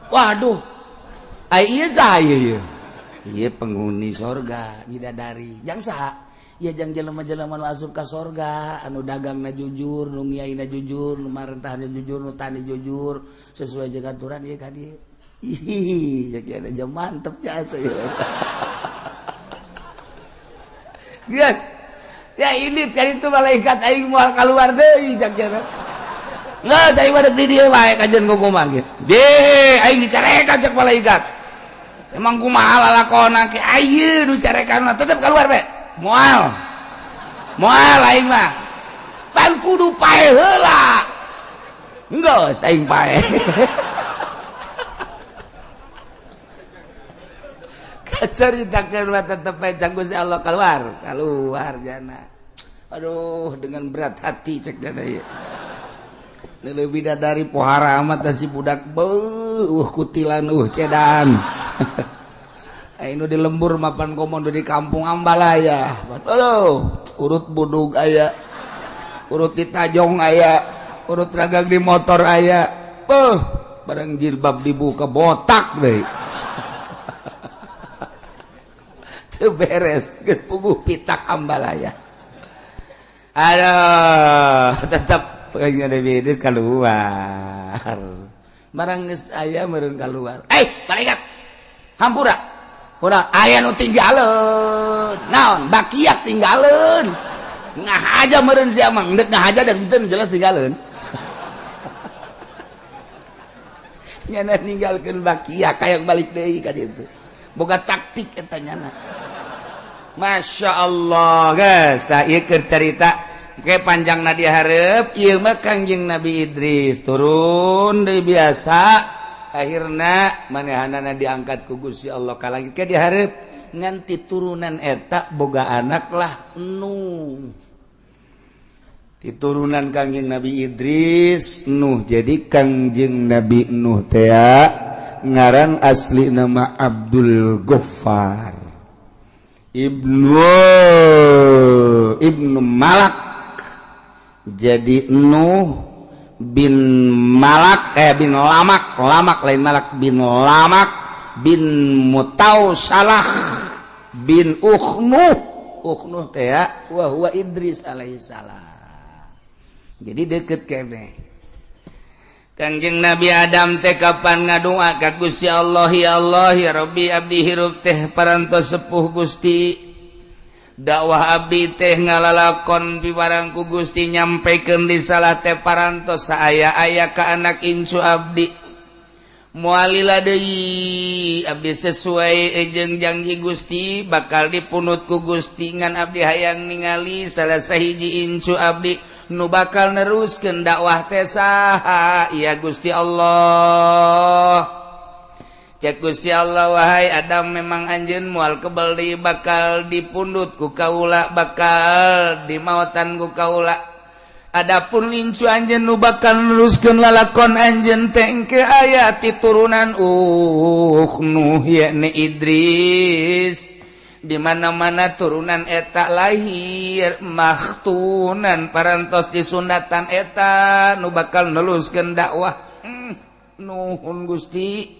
waduh ieu saha ieu ieu penghuni sorga bidadari jang saha ieu jang jelema-jelema nu asup ka sorga anu dagangna jujur nu ngiaina jujur nu marentahna jujur nu tani jujur sesuai jeung aturan ieu ka dieu ih jadi jam mantep jasa ieu geus ya ini kan itu malaikat aing moal kaluar deui jak jana nggak saya pada di dia wae kajian kumaha gitu deh aing dicarekan cek malaikat emang kumaha lalakona ke ayeuna nu carekan mah tetep keluar be moal aing mah pan kudu paeh heula geus aing paeh kacaritakeun mah tetep cek Gusti Allah keluar jana aduh dengan berat hati cek jana ieu lebih dari pohara amat si budak kutilan cedan anu di lembur mapan komodo di kampung Ambalaya urut budug aya urut di tajong aya urut ragang di motor aya barang jilbab dibuka botak deh teu beres geus puguh pitak Ambalaya aduh tetap pengen Nabi Idris keluar barang geus aya meureun keluar malaikat hampura urang aya nu tinggaleun naon bakiak tinggaleun ngahaja meureun sia mah endek ngahaja dan teu jelas tinggaleun nyana ninggalkeun bakiak kayak balik deui ka ditu boga taktik eta nyana Masya Allah guys tah ieu keur carita kayak panjang na diharap ieu mah Kangjeng Nabi Idris turun deui biasa akhirnya manehanana diangkat ku Gusti Allah ka langit ka dihareup nganti turunan eta boga anak lah Nuh. Diturunan Kangjeng Nabi Idris Nuh. Jadi Kangjeng Nabi Nuh teh ngaran asli nama Abdul Ghaffar Ibnu Malak. Jadi Nuh bin Malak bin Lamak lain Malak bin Lamak bin Mutawsalah bin Ukhnuh teh wa huwa Idris alaihissalam. Jadi deket kene Kangjeng Nabi Adam teh kapan ngadoa ka Gusti Allah, ya Allah ya Rabbi abdi hirup teh parantos sepuh Gusti, dakwah abdi teh ngalalakon piwarang ku Gusti nyampekeun di salah teh parantos saaya-aya ka anak incu abdi moalila deui abdi sesuai jeung janji Gusti bakal dipunut ku Gusti ngan abdi hayang ningali salah sahiji incu abdi nu bakal neruskeun dakwah teh saha ya Gusti Allah. Cek Gusti Allah, wahai Adam memang anjeun moal kebeli bakal dipundut ku kaula, bakal dimautan ku kaula. Adapun lincu anjeun nu bakal neruskeun lalakon anjeun teh engke aya ti turunan Nuh yakni Idris. Di mana-mana turunan eta lahir maktunan parantos disundatan eta nu bakal neluskeun dakwah. Nuhun Gusti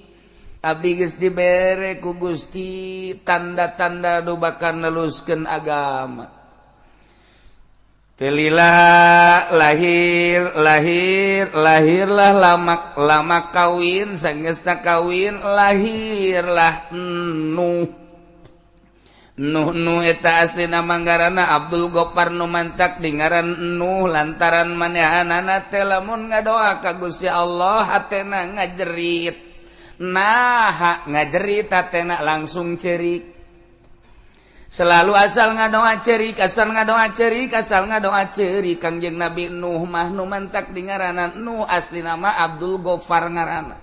abdi geus dibere ku Gusti tanda-tanda nu bakal neluskeun agama. Telila lahirlah lama kawin sangeusna kawin lahirlah Nuh eta asli nama ngaranna Abdul Ghaffar nu mantak di ngaran Nuh lantaran manehanana teh lamun ngadoa ka Gusti Allah hatena ngajerit. Nah, ngajerit hatena langsung cerik. Selalu asal ngadoa cerik Kangjeng Nabi Nuh mah nu mantak di ngaranna Nuh asli nama Abdul Ghaffar ngaranna.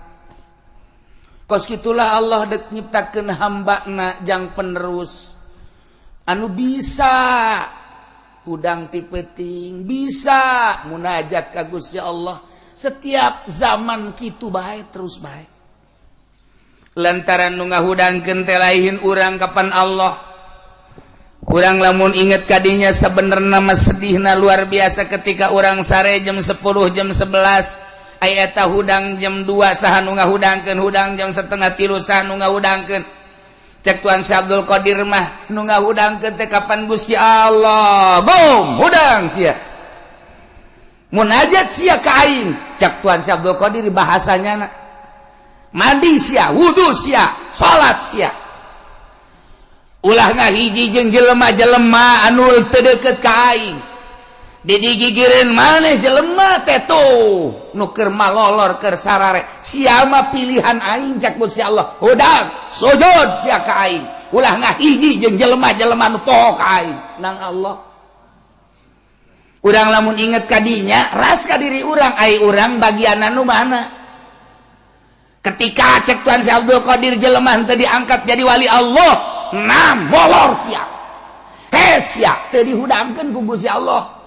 Kos kitulah Allah dek nyiptakeun hambana jang penerus anu bisa hudang ti peuting, bisa munajat ka Gusti Allah setiap zaman kitu bae terus bae. Lantaran nu ngahudangkeun teh lain urang kapan Allah. Urang lamun inget kadinya sabenerna mah sedihna luar biasa ketika urang sare jam 10 jam 11 aya eta hudang jam 2 saha nu ngahudangkeun hudang jam 2:30 saha nu ngahudangkeun. Cek Tuan Syekh Abdul Qadir mah nu ngahudangkeun teh kapan Gusti Allah. Boom, hudang sia. Munajat sia ka aing. Cek Tuan Syekh Abdul Qadir bahasanya mandi sia, wudu sia, salat sia. Ulah ngahiji jeung jelema-jelema anu teu deukeut ka aing. Didigigireun maneh jelema teh tuh nu keur malolor keur sarare. Sia mah pilihan aing cak Gusti Allah. Hudang sujud sia ka aing. Ulah ngahiji jeung jelema-jelema nu poho ka aing. Nang Allah. Urang lamun inget kadinya ras ka diri urang ai urang bagianna nu mana. Ketika cek Tuan Syekh Abdul Qadir jelema teu diangkat jadi wali Allah, nah molor sia. Sia teu dihudangkeun ku Gusti Allah.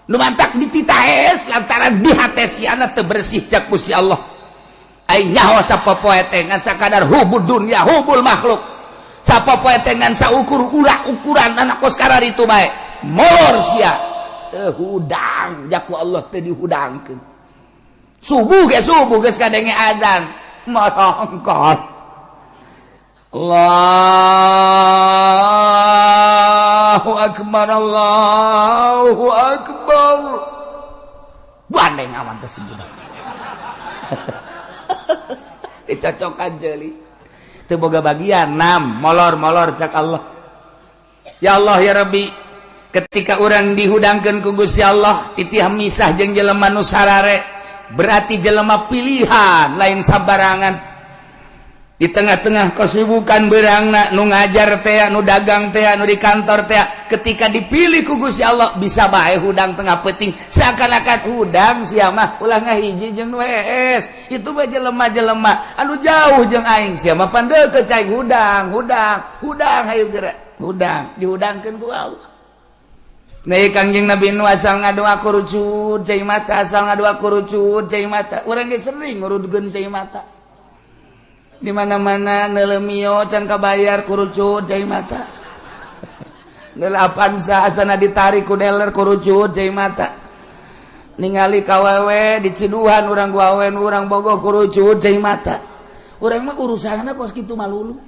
Nu mantak dititahes lantaran di hate siana teu bersih cak Gusti Allah. Ai nyaho sapopoe teh ngan sakadar hubud dunya, hubul makhluk. Sapopoe teh ngan saukur ukuran anak kos kararitu bae. Molor sia. Teu hudang jak ku Allah teu dihudangkeun. Subuh geus kadenge adzan. Marongkot. Allahu akbar, Allahu akbar. Bandeng aman tersebut. Dicocokan jeli. Teu boga bagian 6 molor cak Allah. Ya Allah ya Rabbi, ketika orang dihudangkeun ku Gusti Allah titih misah jeung jelema nu sarare, berarti jelema pilihan lain sabarangan. di tengah-tengah kesibukan berangna nu ngajar teh nu dagang teh nu di kantor teh ketika dipilih ku Gusti Allah bisa bae hudang tengah peuting seakan-akan hudang sia mah ulah ngahiji jeung nu ees itu mah jelema-jelema anu jauh jeung aing sia mah pan deukeut cai hudang hayu geura hudang dihudangkeun ku Allah. Nah Kangjeng Nabi nu asal ngadoa kurucut cai mata asal ngadoa kurucut cai mata urang ge sering ngurudkeun cai mata di mana-mana nelemio can kabayar kurucut cai mata nelapan asana ditarik ku dealer kurucut cai mata ningali kawewe di Ciduhan urang gawean urang bogoh kurucut cai mata urang mah urusanna kos kitu malulu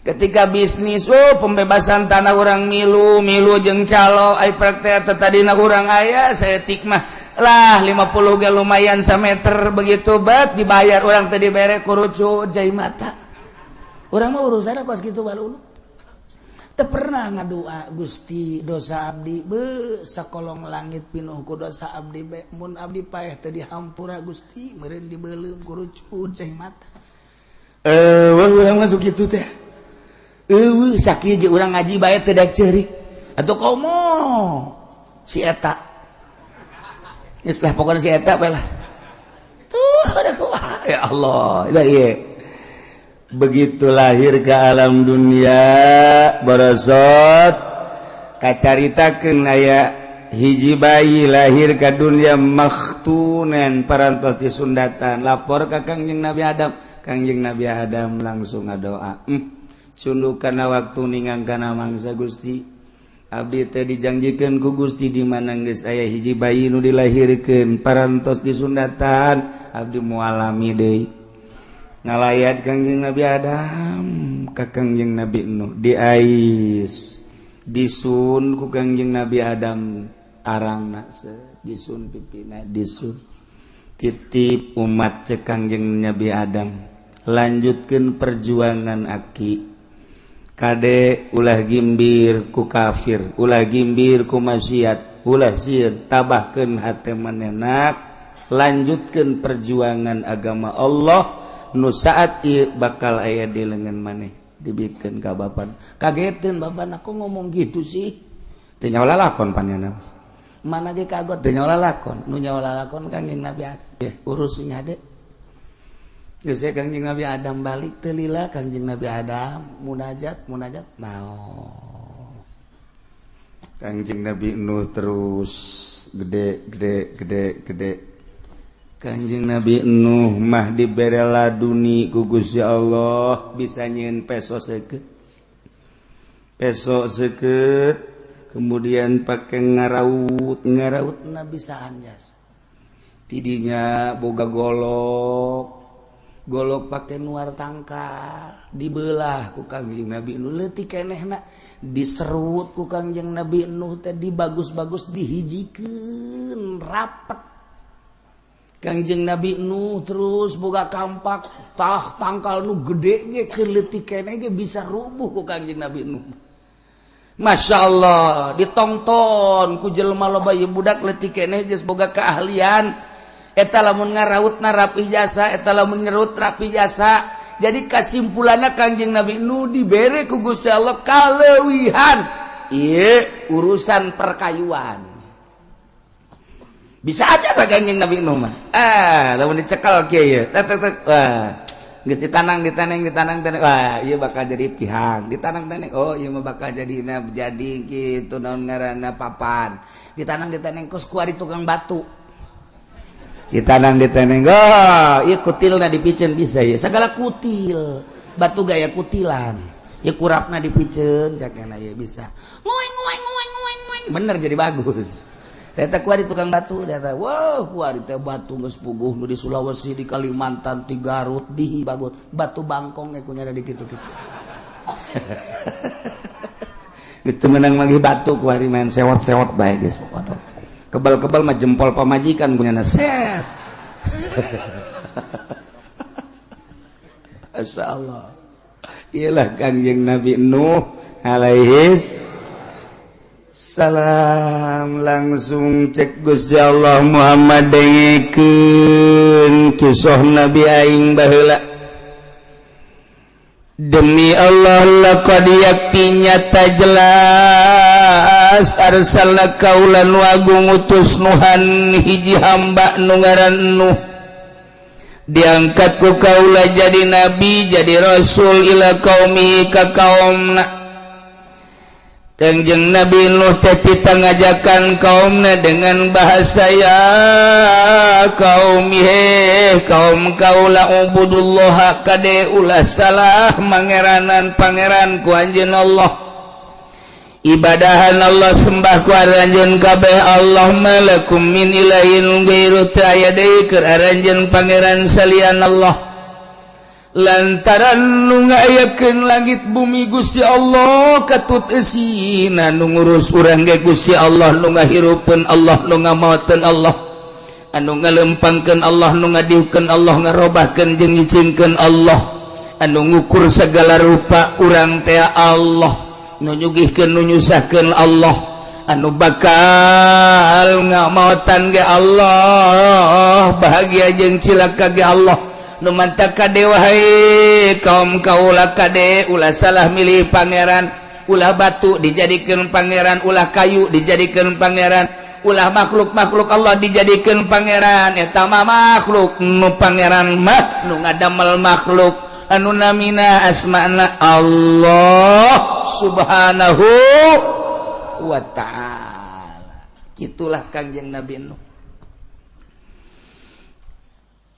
ketika bisnis pembebasan tanah urang milu jeung calo ai praktek tadina urang aya saeutik mah lah 50 ge lumayan sameter begitu bat dibayar orang tadi bere kurucut jai mata orang mah urusanna kos kitu balulu teu pernah ngadoa Gusti dosa abdi sakolong langit pinuh ku dosa abdi be mun abdi paeh teu dihampura Gusti meureun dibeuleuh kurucut jai mata urang masuk kitu teh sakieu ge urang ngaji bae teu dak ceurik atuh komo si eta istilah pokoknya si eta lah tuh ya Allah iya. Begitu lahir ke alam dunia barosot kacaritakeun aya hiji bayi lahir ke dunia makhtunan parantos disundatan lapor ka Kangjeng Nabi Adam langsung ngadoa cundukana waktu ninggangkana mangsa Gusti abdi teh dijanjikeun ku Gusti di mana geus aya hiji bayi nu dilahirkeun parantos disundatan abdi mualami deui ngalayat Kangjeng Nabi Adam ka Kangjeng Nabi Nuh diais disun ku Kangjeng Nabi Adam arangna disun pipina disun titip umat cek Kangjeng Nabi Adam lanjutkeun perjuangan aki kade ulah gimbir ku kafir ulah gimbir ku maksiat ulah sieun tabahkeun hate manehna lanjutkeun perjuangan agama Allah nu saat ieu bakal aya di leungeun maneh dibikeun ka bapan kageteun bapan aku ngomong gitu sih teu nyawa lalakon panjana mana ge kagot teu nyawa lalakon nu nyawa lalakon Kangjeng Nabi Adam urus nya de geus Kangjeng Nabi Adam balik teu lila Kangjeng Nabi Adam munajat naon Kangjeng Nabi Nuh terus gede Kangjeng Nabi Nuh mah dibere laduni ku Gusti Allah bisa nyieun peso seukeut kemudian pake ngarautna bisa anjas tidinya boga golok pakai nuar tangkal dibelah ku Kangjeng Nabi Nuh leutik kenehna diserut ku Kangjeng Nabi Nuh teh dibagus-bagus dihijikeun rapet Kangjeng Nabi Nuh terus boga kampak tangkal nu gede ge keur leutik keneh ge bisa rubuh ku Kangjeng Nabi Nuh Masya Allah ditongton ku jelema loba ieu budak leutik keneh geus boga keahlian eta lamun ngarautna rapi jasa eta lamun nyerut rapi jasa jadi kesimpulanna Kangjeng Nabi Nuh dibere ku Gusti Allah kaleuwihan ieu urusan perkayuan bisa aja ka Kangjeng Nabi Nuh mah lamun dicekal kieu tek geus ditanang wah ieu bakal jadi pihang ditanang oh ieu mah bakal jadi kitu naon ngaranna papan ditanang kos ku ari tukang batu ditanang ieu kutilna dipiceun bisa ieu sagala kutil batu gaya kutilan ieu kurapna dipiceun sakena ieu bisa ngoeng bener jadi bagus eta ku ari tukang batu eta wah ku ari teh batu geus puguh nu di Sulawesi di Kalimantan di Garut di bagus batu bangkong ku nya di kitu-kitu geus teu meunang magi batu ku ari main sewot-sewot bae geus pokona kebal-kebal mah jempol pamajikan punya set. Masya Allah. Ialah Kangjeng Nabi Nuh alaihis salam langsung cek Gusti Allah Muhammad dengekeun kisah Nabi aing baheula demi Allah laqad yaktinya ta jelas arsalna kaulan wagung utus nuhan hiji hamba nu ngaran Nuh diangkat ku kaula jadi nabi jadi rasul ila qaumi ka kaumna Kangjeng Nabi Nuh teh ngajakan kaumna dengan bahasa ya qaumi he kaum kaula ubudullah kade ulah salah mangeranan pangeran ku anjeun Allah ibadahan Allah sembah ku aranjeun kabeh Allah malakum min ilahin ghairu aya deui keur aranjeun pangeran salian Allah lantaran nu ngayakeun langit bumi Gusti Allah katut eusina nu ngurus urang ge Gusti Allah nu ngahirupkeun Allah nu ngamaoteun Allah anu ngalempangkeun Allah nu ngadiukeun Allah ngarobahkeun jeung ngicingkeun Allah anu ngukur segala rupa urang teh Allah nu nyugihkeun nu nyusahkeun Allah anu bakal ngamaotan ge Allah bahagia jeung cilaka ge Allah nu mantap kade wahai kaum kaula kade ulah salah milih pangeran ulah batu dijadikeun pangeran ulah kayu dijadikeun pangeran ulah makhluk-makhluk Allah dijadikeun pangeran eta mah makhluk nu pangeran mah nu ngadamel makhluk anu namina asmana Allah subhanahu wa ta'ala kitulah Kangjeng Nabi Nuh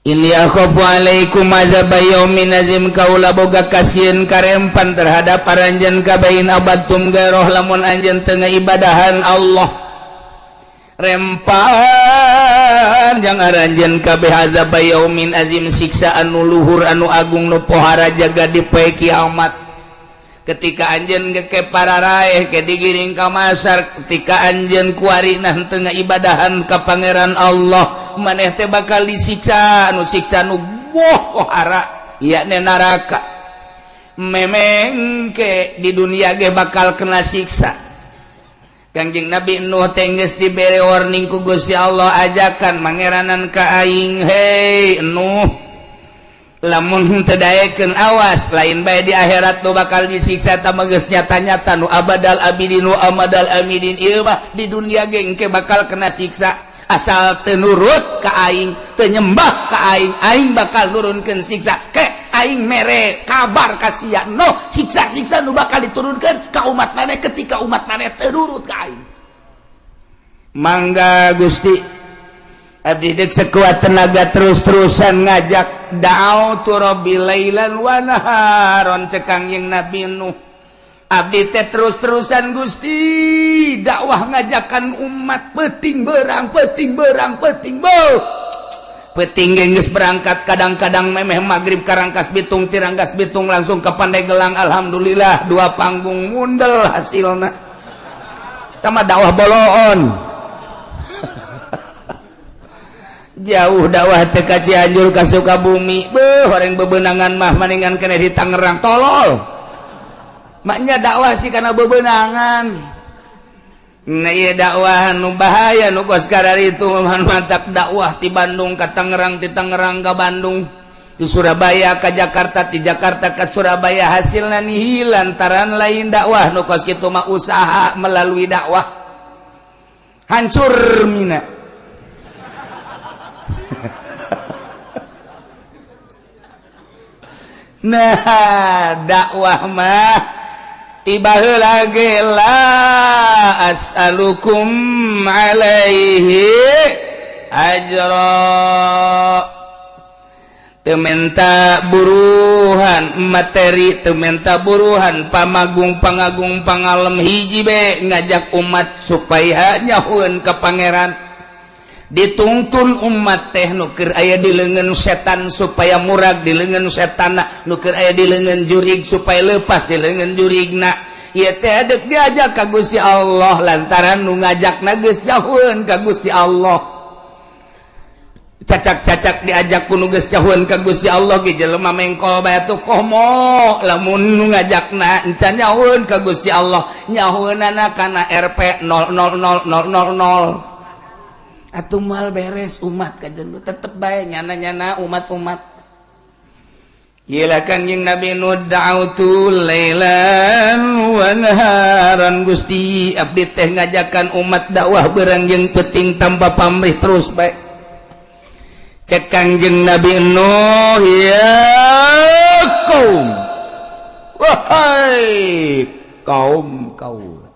Inni akhafu alaikum azab yaumin azim kaula boga kasieun karempan terhadap aranjeun kabain abadtum gairah lamun anjeun teu ngaibadahan Allah rempan jang aranjeun kabeh azab yaumin azim siksa anu luhur anu agung nu pohara jaga di poe kiamat ketika anjeun geke pararaeh ke digiring ka masar ketika anjeun kuarina teu ngaibadahan ka pangeran Allah maneh teh bakal disiksa anu siksa nu pohara yakni neraka memeng ke di dunia ge bakal kena siksa Kangjeng Nabi Nuh teh geus dibere warning ku Gusti Allah ajakan mangeranan ka aing hei Nuh lamun teu daekeun awas lain bae di akhirat nu bakal disiksa ta geus nyata-nyata nu abadal abidin nu amadal amidin ieu mah di dunia ge engke bakal kena siksa asal teu nurut ka aing teu nyembah ka aing bakal nurunkeun siksa ke aing mere kabar ka sia no siksa-siksa nu bakal diturunkeun ka umat maneh ketika umat maneh teu nurut ka aing mangga Gusti abdi deuk sekuat tenaga terus-terusan ngajak da'autu rabbi lailan wa naharon cek Kangjeng Nabi Nuh abdi teh terus-terusan Gusti dakwah ngajakan umat peuting berang peuting geus berangkat kadang-kadang memeh magrib karangkas bitung tirangkas bitung langsung ke Pandeglang alhamdulillah 2 panggung mundel hasilna tama dakwah boloon jauh dakwah teh ka Cianjur ka Sukabumi beuh horeng bebenangan mah maningan kena di Tangerang tolol maknya dakwah sih karena bebenangan nah iya dakwah nu bahaya nu kos kadari itu mantap dakwah ti Bandung ka Tangerang ti Tangerang ka Bandung ti Surabaya ka Jakarta ti Jakarta ka Surabaya hasilna nihil lantaran lain dakwah nu kos kitu mah usaha melalui dakwah hancur mina nah dakwah mah tiba heula ge la as'alukum alaihi ajra teu menta buruhan materi teu menta buruhan pamagung pangagung pangalem hiji be ngajak umat supaya nyahueun ka pangeran dituntun umat teh nu keur aya di leungeun setan supaya murag di leungeun setanna nu keur aya di leungeun jurig supaya leupas di leungeun jurigna ieu teh deuk diajak ka Gusti Allah lantaran nu ngajakna geus jauheun ka Gusti Allah cacak-cacak diajak ku nu geus jauheun ka Gusti Allah ge jelema mengkol bae atuh komo lamun nu ngajakna encan jauheun ka Gusti Allah nyahoeunana kana RP 000000 atuh mal beres umat kajen tetep bae nyana-nyana umat-umat Gila Kangjeng Nabi nu da'autu lailan wa naharan Gusti abdi teh ngajakan umat dakwah beurang jeung peuting tanpa pamrih terus bae. Cek Kangjeng Nabi Nuh ya kaum. Wahai kaum kaula.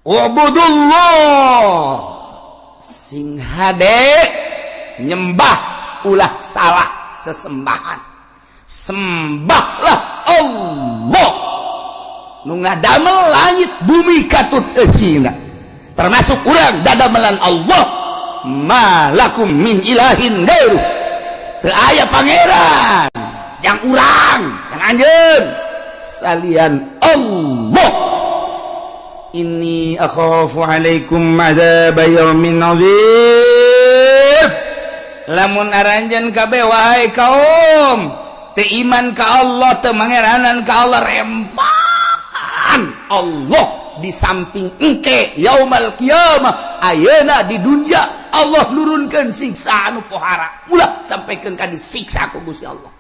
Wa'budullah sing hade nyembah ulah salah sesembahan sembahlah Allah nu ngadamel langit bumi katut eusina termasuk urang dadamelan Allah malakum min ilahin gairu teu aya pangeran yang urang yang anjeun salian Allah inni akhafu alaikum azab yaumin azim lamun aranjeun kabeh wahai kaum teu iman ka Allah teu mangeranan ka Allah rempahan Allah di samping engke yaumal kiamah ayeuna di dunya Allah nurunkeun siksa anu pohara ulah sampaikeun ka disiksa ku Gusti Allah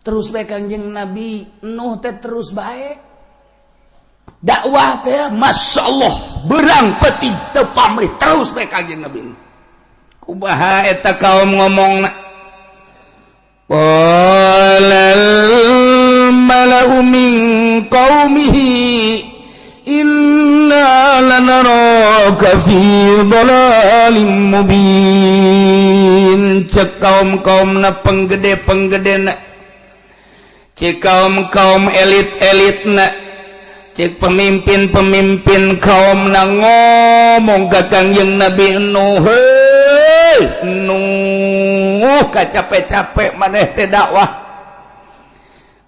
terus bae Kangjeng Nabi Nuh teh terus bae dakwah teh masyaallah beurang peuting teu pamrih terus bae Kangjeng Nabi Nuh kumaha eta kaum ngomongna qalal malau min qaumihi inna lanaraka fi dhalalim mubin cek kaum-kaumna penggede-penggedena cek kaum-kaum elit-elitna cek pemimpin-pemimpin kaumna ngomong ka Kangjeng Nabi Nuh Nuh capek-capek maneh teh dakwah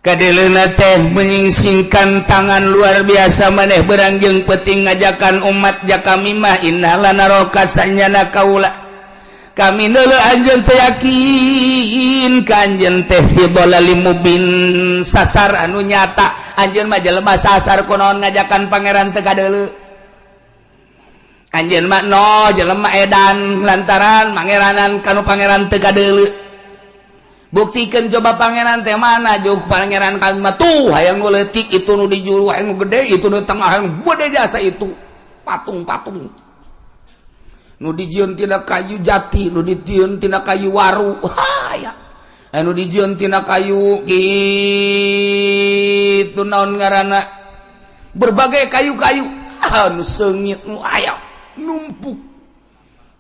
kadeleuna teh menyingsingkan tangan luar biasa maneh beurang jeung peuting ngajakan umat jakami mah innala naraka sanyana kaula kami deuleu anjeun teh yakin ka anjeun teh fi dhalalim mubin sasar anu nyata anjeun mah jelema sasar kunaon ngajakan pangeran teu kadeuleu anjeun mah no jelema edan lantaran mangeranan kanu pangeran teu kadeuleu buktikeun coba pangeran teh mana jeung pangeran kan mah tuh hayang nu leutik itu nu di juru hayang nu gede itu nu tengah hayang gede jasa itu patung-patung nu dijieun tina kayu jati nu dijieun tina kayu waru haya anu dijieun tina kayu kitu naon ngaranna berbagai kayu-kayu anu seungit nu aya numpuk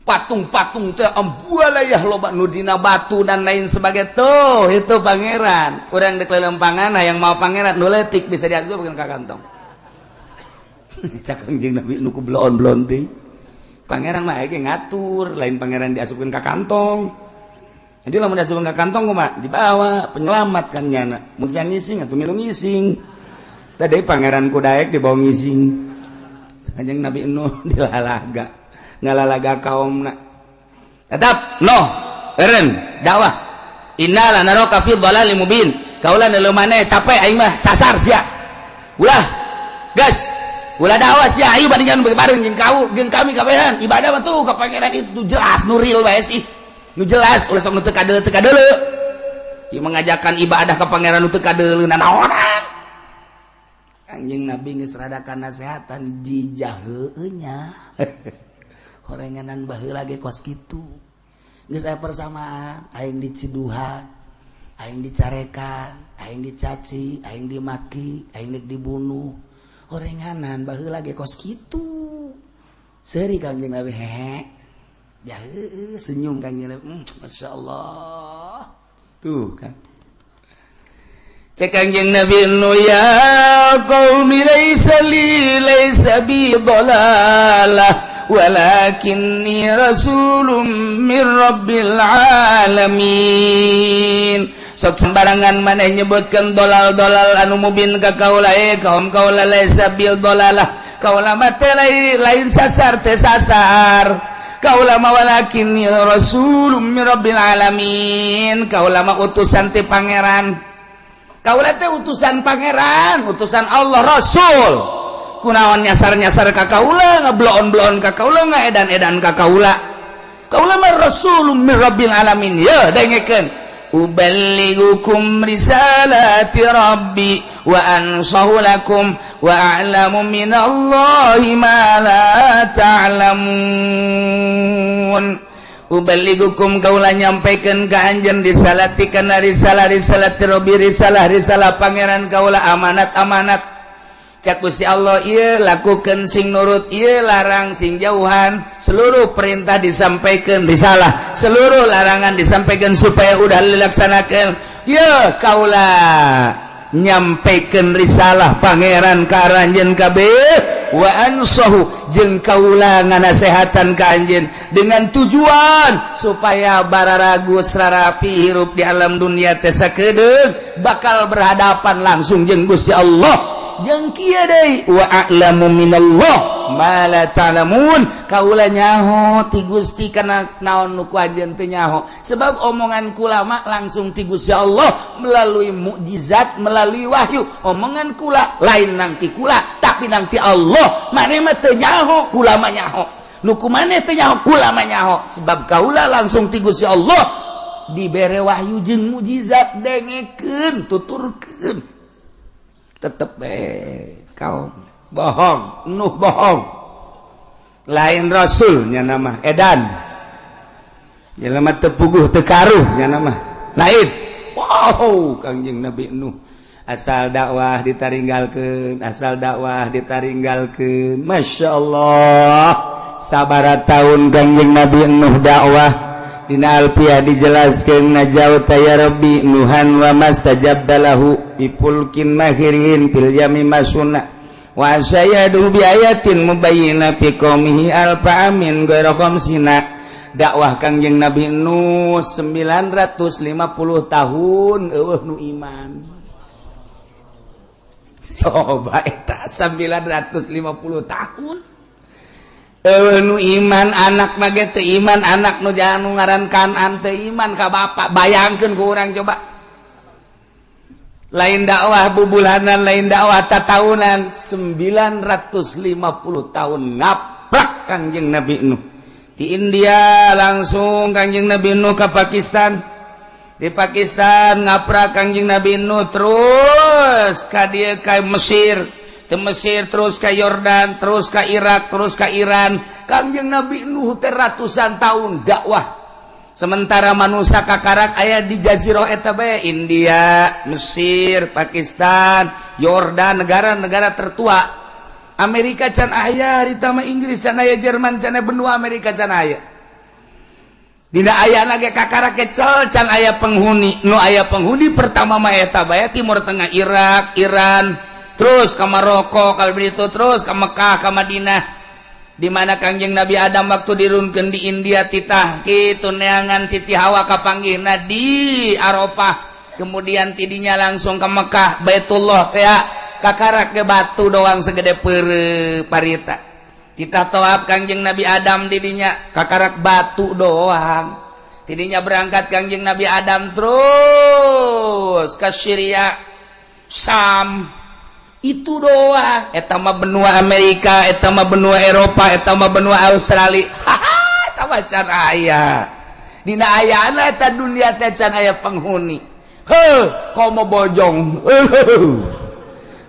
patung-patung teh ambualayah loba nu dina batu dan lain sebagai tuh itu pangeran urang deuk lelempangan hayang mau pangeran nu leutik bisa diasupkeun ka kantong cak Kangjeng Nabi nu ku bloon-bloon teh pangeran mah aya ngatur lain pangeran diasupkeun ka kantong jadi lamun diasupkeun ka kantong kumaha dibawa penyelamat kan nyana mun siang ngising atuh milu ngising tadi pangeran ku daek dibawa ngising Kanjeng Nabi Nuh dilalaga ngalalaga kaumna tetap noh eureun dakwah innala naraka fi dhalalim mubin kaula neuleuh maneh capek aing mah sasar sia ulah gas ulah dakwah sia aing bandingan bareng jeung kami kabehan ibadah mah tuh ka pangeran itu jelas nu real bae sih nu jelas ulah sok nu teu kadeuleu ieu mengajakan ibadah ka pangeran nu teu kadeuleu naonan Kanjeng Nabi geus radakan nasehatan dijaheueuh nya horenganan baheula ge kos kitu geus aya persamaan aing diciduhan aing dicarekan aing dicaci aing dimaki aing dibunuh horenganan baheula ge kos kitu seuri Kanjeng Nabi hehe ya senyum Kanjeng Nabi masyaallah tuh kan cek Kanjeng Nabi nu ya qaumi laisa bi dhalalah walakinni rasulun min rabbil alamin sok sembarangan maneh nyebutkeun dolal-dolal anu mubin ka kaula kaum kaula laisa bil dolalah kaula mah teh lain sasar teh sasar kaula mah walakinni rasulun min rabbil alamin kaula mah utusan ti pangeran kaula teh utusan pangeran utusan Allah rasul kunaon nyasar-nyasar ka kaula ngabloon-bloon ka kaula ngaedan-edan ka kaula kaula mah rasulun min rabbil alamin ya dengekeun uballighukum risalati rabbi wa ansahu lakum wa a'lamu minallahi ma la ta'lamun uballighukum kaula nyampaikeun ka anjeun risalati kana risalati rabbi risalah pangeran kaula amanat cak Gusti Allah ieu lakukeun sing nurut ieu larang sing jauhan seluruh perintah disampaikan risalah seluruh larangan disampaikan supaya udah dilaksanakeun ieu kaula nyampaikeun risalah pangeran ka anjeun kabeh wa ansahu jeung kaula nganasehatan ka anjeun dengan tujuan supaya bararagus rarapi hirup di alam dunia teh sakedeung bakal berhadapan langsung jeung Gusti Allah jeung kieu deui wa a'lamu minallah ma la ta'lamun kaula nyaho ti Gusti kana naon nu ku anjeun teu nyaho sebab omongan kula mah langsung ti Gusti Allah melalui mukjizat melalui wahyu omongan kula lain nang ti kula tapi nang ti Allah maneh mah teu nyaho kula mah nyaho nu kumaneh teu nyaho kula mah nyaho sebab kaula langsung ti Gusti Allah dibere wahyu jeung mukjizat dengekeun tuturkeun tetep kau bohong nuh bohong lain rasulnya nama edan jelema teu puguh teu karuh nya nama lain wow Kangjeng Nabi Nuh asal dakwah ditaringgalkeun masyaallah sabaraha taun Kangjeng Nabi Nuh dakwah dina alfiyah dijelaskeun najauta ya rabbi nuhan wa mastajab dalahu bipulkin mahirin fil yami masuna wa sayadu bi ayatin mubayyina fi qaumihi alfa amin ghairu khamsina dakwah Kangjeng Nabi Nuh 950 tahun eueuh nu iman coba eta 950 tahun nu iman anak mage teu iman anak nu jangan ngaran Kanan teu iman ka bapak bayangkeun ku urang coba lain dakwah bubulanan lain dakwah tatahunan 950 tahun ngaprak Kangjeng Nabi Nuh di India langsung Kangjeng Nabi Nuh ke Pakistan di Pakistan ngaprak Kangjeng Nabi Nuh terus ka dieu ka Mesir terus ke Yordan, terus ke Irak, terus ke Iran. Kangjeng Nabi Nuh teh ratusan tahun dakwah. Sementara manusia kakarak aya di jazirah eta bae India, Mesir, Pakistan, Yordan, negara-negara tertua. Amerika can aya, ditambah Inggris can aya, Jerman can aya, benua Amerika can aya. Dina aya lagi kakarak kecel can aya penghuni. Nu aya penghuni pertama mah eta bae Timur Tengah Irak, Iran. Terus ke Maroko kalau begitu terus ke Mekah ke Madinah di mana Kangjeng Nabi Adam waktu dirunkeun di India titah kitu neangan Siti Hawa kapanggihna di Arafah kemudian tidinya langsung ke Mekah Baitullah kayak kakarak ke batu doang segede parita kita tawaf Kangjeng Nabi Adam tidinya kakarak batu doang tidinya berangkat Kangjeng Nabi Adam terus ke Syria Sam itu doang eta mah benua Amerika eta mah benua Eropa eta mah benua Australia eta mah can aya dina ayana eta dunia teh can aya penghuni komo bojong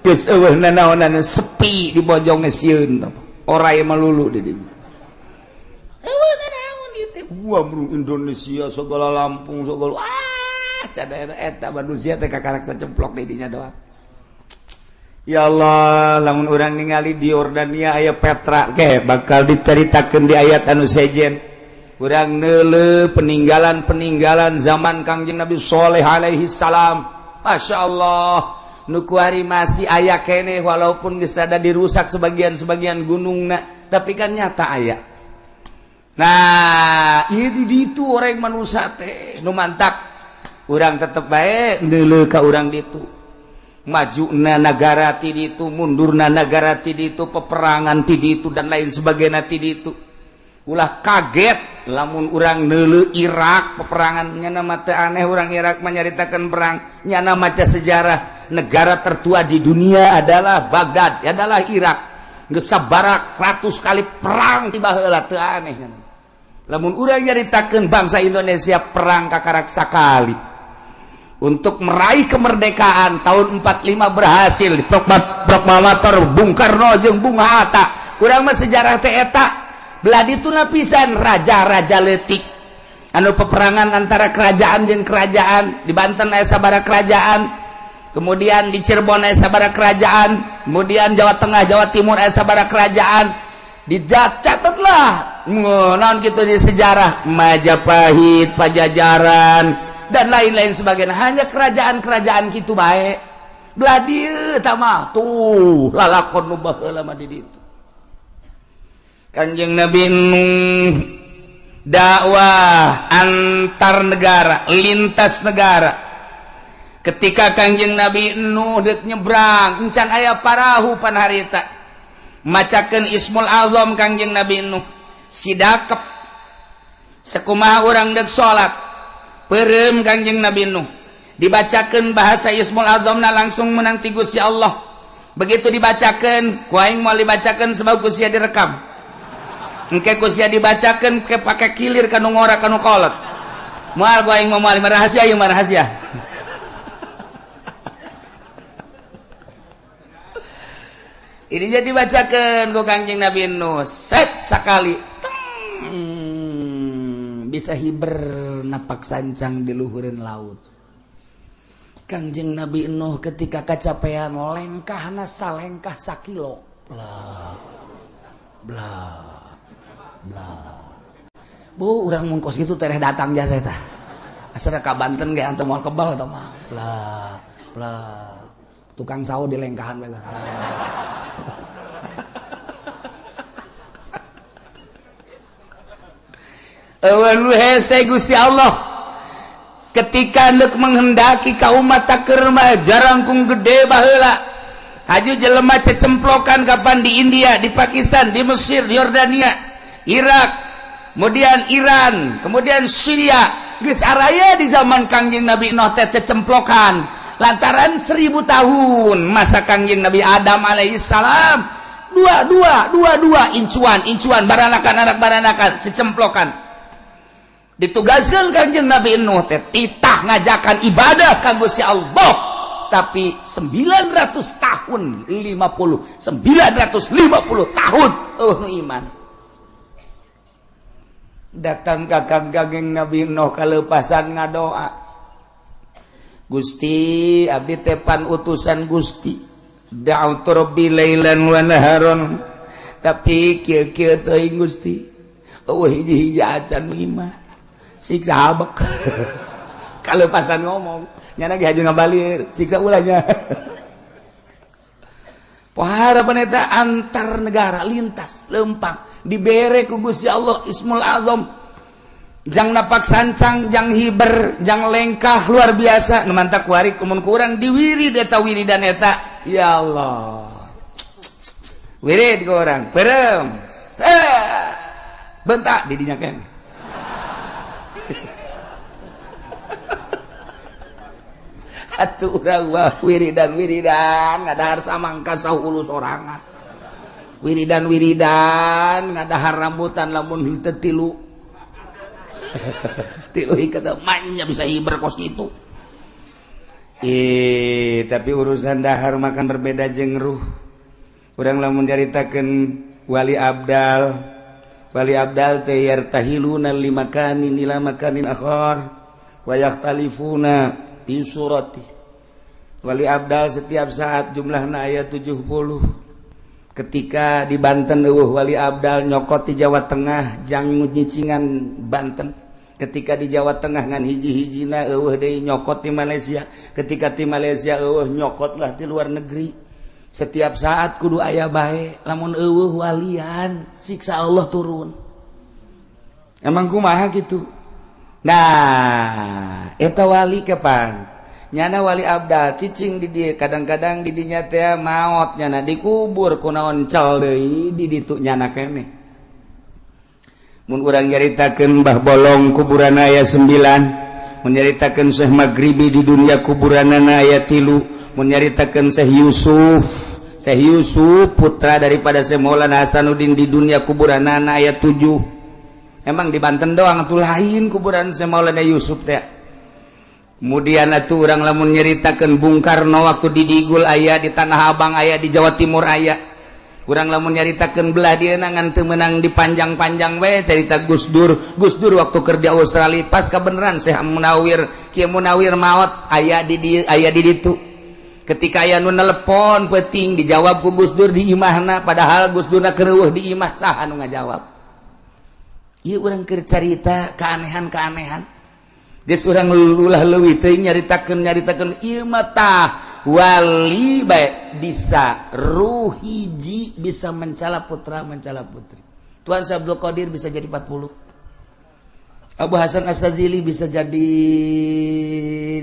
geus eueuh nanaonan sepi di bojong sieun oray malulu di dieu eueuh nanaon ieu gua bro Indonesia segala Lampung segala can eta manusia teh kakarak sacemplok di dinya doang. Ya Allah lamun urang ningali di Yordania aya Petra ke bakal diceritakeun di ayat anu sejen urang neuleuh peninggalan zaman Kangjeng Nabi Shalih alaihi salam masyaallah nu kuari masih aya keneh walaupun geus rada dirusak sebagian gunungna tapi kan nyata aya nah ieu di ditu orang manusia teh nu mantap urang tetep bae neuleuh ka urang ditu majuna negara ti ditu mundurna negara ti ditu peperangan ti ditu dan lain sebagainya ti ditu ulah kaget lamun urang neuleuh Irak peperangan nya nama teu aneh urang Irak menyaritakeun perang nya nama maca sejarah negara tertua di dunia adalah Baghdad adalah Irak geus sabaraha ratus kali perang ti baheula teu aneh lamun urang nyaritakeun bangsa Indonesia perang kakaraksa kali untuk meraih kemerdekaan tahun 45 berhasil proklamator Bung Karno jeung Bung Hatta. Urang mah sejarah teh eta belah dituna pisan raja-raja leutik anu peperangan antara kerajaan jeung kerajaan. Di Banten aya sabaraha kerajaan, kemudian di Cirebon aya sabaraha kerajaan, kemudian Jawa Tengah Jawa Timur aya sabaraha kerajaan. Dicatatlah naon kitu di sejarah Majapahit, Pajajaran dan lain-lain sebagainya. Hanya kerajaan-kerajaan kitu bae. Belah dieu eta mah tuh lalakon nu baheula mah di ditu. Kanjeng Nabi Nuh dakwah antar negara, lintas negara. Ketika Kanjeng Nabi Nuh deuk nyebrang, encan aya parahu pan harita. Macakeun Ismul Azam Kanjeng Nabi Nuh, sidakep sakumaha urang deuk salat. Peureum Kanjeng Nabi Nuh dibacakeun bahasa Ismul Azamna langsung menang ti Gusti Allah. Begitu dibacakeun, ku aing moal dibacakeun sebab Gusti direkam. Engke Gusti dibacakeun ke pake kilir kanu ngora kanu kolot. Moal ku aing moal rahasia ieu mah rahasia. Ini jadi bacakan ku Kanjeng Nabi Nuh set sakali bisa hiber napak sancang di luhureun laut. Kanjeng Nabi Nuh ketika kacapean lengkahna salengkah sakilo. Blah blah blah. Bu urang mun kos kitu tereh datang jasa eta. Asal ka Banten ge antum moal kebal eta mah. Blah blah. Tukang sawo di lengkahan bae. Awan lu hese Gusti Allah ketika neuk menghendaki ka umat takeur mah jarangkung gede baheula haju jelema cecemplokan kapan di India, di Pakistan, di Mesir, di Yordania, Irak, kemudian Iran, kemudian Syria geus araya di zaman Kangjeng Nabi Nuh teh cecemplokan lantaran 1000 tahun masa Kangjeng Nabi Adam alaihissalam dua incuan baranakan anak baranakan cecemplokan. Ditugaskan Kanjeng Nabi Nuh teh titah ngajakan ibadah ka Gusti Allah tapi 900 tahun 950 tahun nu iman datang ka Kanjeng Nabi Nuh kalepasan ngadoa, Gusti abdi teh pan utusan Gusti da'utu rabbi lailan wa naharon tapi kieu-kieu teuing Gusti eueuh hiji-hiji acan iman siksa habak kalau pasan ngomong nyana ge haju ngabalir siksa ulahnya pohara peneta antar negara lintas lempang dibere ku Gusti Allah Ismul Azam jang napak sancang jang hiber jang lengkah luar biasa nu mantap ku ari kumun kurang diwirid eta wiridan eta ya Allah wirid ku urang peureum bentak di dinya keneh. Atuh urang wah wiridan ngadahar samangka 10 sorangan. Wiridan ngadahar rambutan lamun henteu tilu. Tilu ikat manya bisa hiber kos kitu. Tapi urusan dahar makan berbeda jeung ruh. Urang lamun nyaritakeun Wali Abdal teh yartahiluna limakanin ila makanin akhar wa yakhtalifuna fi surati. Wali Abdal setiap saat jumlahna aya 70. Ketika di Banten Wali Abdal nyokot di Jawa Tengah jang nyicingan Banten. Ketika di Jawa Tengah ngan hiji-hijina deui nyokot di Malaysia. Ketika di Malaysia nyokotlah di luar negeri. Setiap saat kudu aya bae, lamun walian siksa Allah turun. Emang kumaha gitu? Nah, eta wali kapan? Nyana Wali Abdal cicing di dieu kadang-kadang di dinya teh maot nyana dikubur ku naon cal deui di ditu nyana keneh. Mun urang nyaritakeun Mbah Bolong kuburanna aya 9, mun nyaritakeun Syekh Maghribi di dunia kuburanna aya 3, mun nyaritakeun Syekh Yusuf putra daripada Syekh Maulana Hasanuddin di dunia kuburanna aya 7. emang di Banten doang atuh lain kuburan Syekh Maulana Yusuf teh. Kemudian atuh urang lamun nyaritakeun Bung Karno waktu di Digul aya, di Tanah Abang aya, di Jawa Timur aya. Urang lamun nyaritakeun belah dieuna ngan teu meunang dipanjang-panjang we cerita Gus Dur. Gus Dur waktu kerja Australia pas kabeneran Syekh Munawir, Kiai Munawir maot aya di ditu. Ketika aya nu nelepon peuting dijawab ku Gus Dur di imahna, padahal Gus Durna kereueuh di imah, saha nu ngajawab? Ieu urang keur carita keanehan-keanehan. Geus urang ulah leuwih teuing nyaritakeun ieu mah tah wali bae bisa ruh hiji bisa mencala putra mencala putri. Tuan Syekh Abdul Qadir bisa jadi 40. Abu Hasan As-Sadzili bisa jadi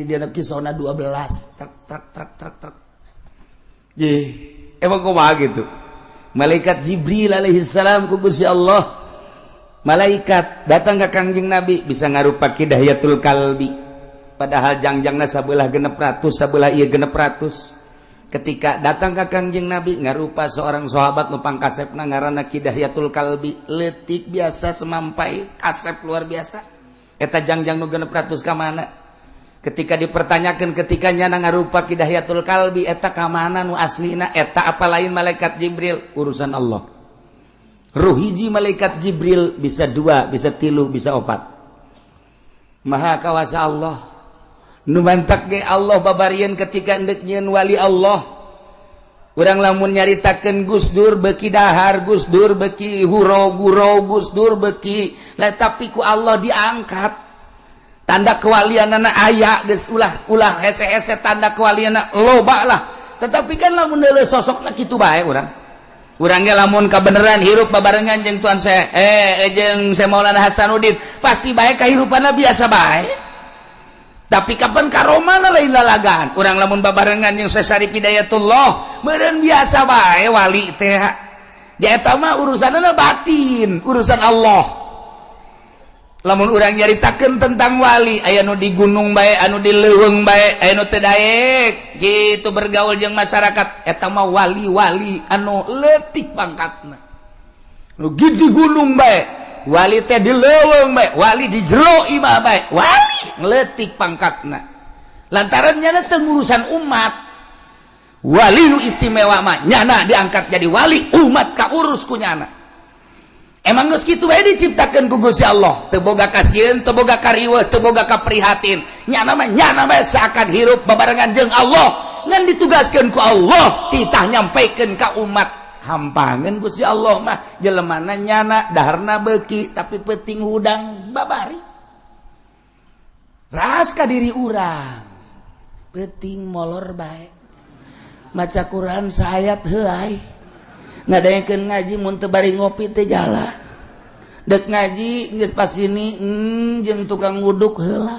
dia kisahna 12. Truk. Ye, emang kumaha gitu. Malaikat Jibril alaihi salam ku Gusti Allah. Malaikat datang ke Kangjeng Nabi bisa ngarupa Hidayatul Kalbi. Padahal jangjangna sabelah 600, sabelah ieu 600. Ketika datang ke Kangjeng Nabi ngarupa seorang sahabat nu pangkasepna ngaranna Hidayatul Kalbi, leutik biasa semampai kasep luar biasa. Eta jangjang nu 600 ka mana? Ketika dipertanyakan ketika nyana ngarupa Hidayatul Kalbi eta ka mana nu aslina? Eta apa lain malaikat Jibril, urusan Allah. Ruh hiji malaikat Jibril bisa 2, bisa 3, bisa 4. Maha kawasa Allah. Nu mantak ge Allah babarieun ketika endek nyieun wali Allah. Urang lamun nyaritakeun Gus Dur beuki dahar, Gus Dur beuki huro-guro, Gus Dur beuki tapi ku Allah diangkat. Tanda kewalianana aya geus ulah hese-hese tanda kewalianana loba lah. Tetapi kan lamun deuleu sosokna kitu bae urang. Urang ge lamun kabeneran hirup babarengan jeung tuan Syekh jeung Syekh Maulana Hasanuddin pasti bae kahirupanna biasa bae. Tapi kapan karomana lain lalagan. Urang lamun babarengan jeung Syekh Syarif Hidayatullah meureun biasa bae wali teh. Ja eta mah urusanna batin, urusan Allah. Lamun urang nyaritakeun tentang wali, aya nu di gunung bae, anu di leuweung bae, aya nu teu daek, kitu bergaul jeung masyarakat, eta mah wali-wali anu leutik pangkatna. Nu di gunung bae, wali teh di leuweung bae, wali di jero imah bae, wali leutik pangkatna. Lantaran nyana teu ngurusan umat. Wali nu istimewa mah nyana diangkat jadi wali, umat kaurus ku nyana. Emang geus kitu bae diciptakeun ku Gusti Allah, teu boga kasieun, teu boga kariweuh, teu boga kaprihatin. Nyana mah seakan hirup babarengan jeung Allah, ngan ditugaskeun ku Allah titah nyampaikeun ka umat. Hampangeun Gusti Allah mah jelemana nyana daharna beuki tapi peuting hudang babari. Ras ka diri urang. Peuting molor bae. Maca Quran saayat heuai. Ngadaengkeun ngaji mun teu bari ngopi teh jalan. Dek ngaji geus pas ini jeung tukang wuduk heula.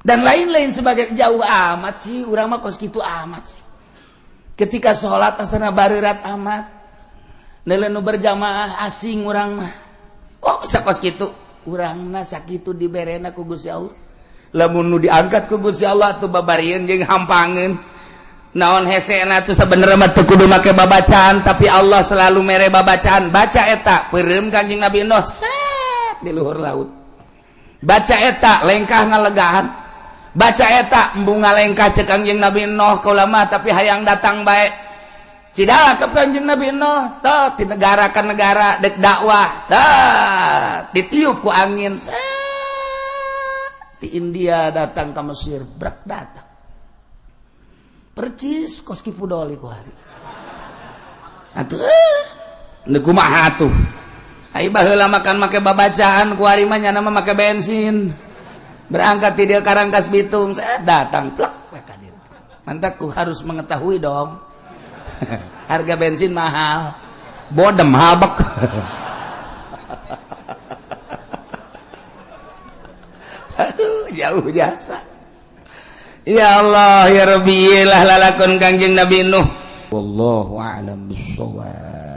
Dan lain-lain sebagai jauh amat sih urang mah kos kitu amat sih. Ketika salat asana bareurat amat. Neuleuh nu berjamaah asing urang mah. Oh bisa kos kitu. Urang mah sakitu diberena ku Gusti Allah. Lamun nu diangkat ku Gusti Allah tuh babarieun jeung hampangeun. Naon hesena tuh sabenerna mah teu kudu make babacaan tapi Allah selalu mere babacaan. Baca eta peureum Kangjeng Nabi Nuh set di luhur laut. Baca eta lengkah ngalegaan. Baca eta embung ngalengkah ceuk Kangjeng Nabi Nuh ka ulama tapi hayang datang bae. Cidaha ka Kangjeng Nabi Nuh tah ti negara ka negara dek dakwah. Tah ditiup ku angin. Set ti India datang ka Mesir brak datang. Percis kos kipu doli ku hari. Atuh nu kumaha atuh? Ai baheula makan make babacaan ku hari mah nyana mah make bensin. Berangkat ti dieu ka Rangkas Bitung, saya datang plak ka dieu. Mantak ku harus mengetahui dong. Harga bensin mahal. Bodem habek. Jauh jasa. Ya Allah ya Rabbi lah lalakon Kangjeng Nabi Nuh. Wallahu a'lam bishawab.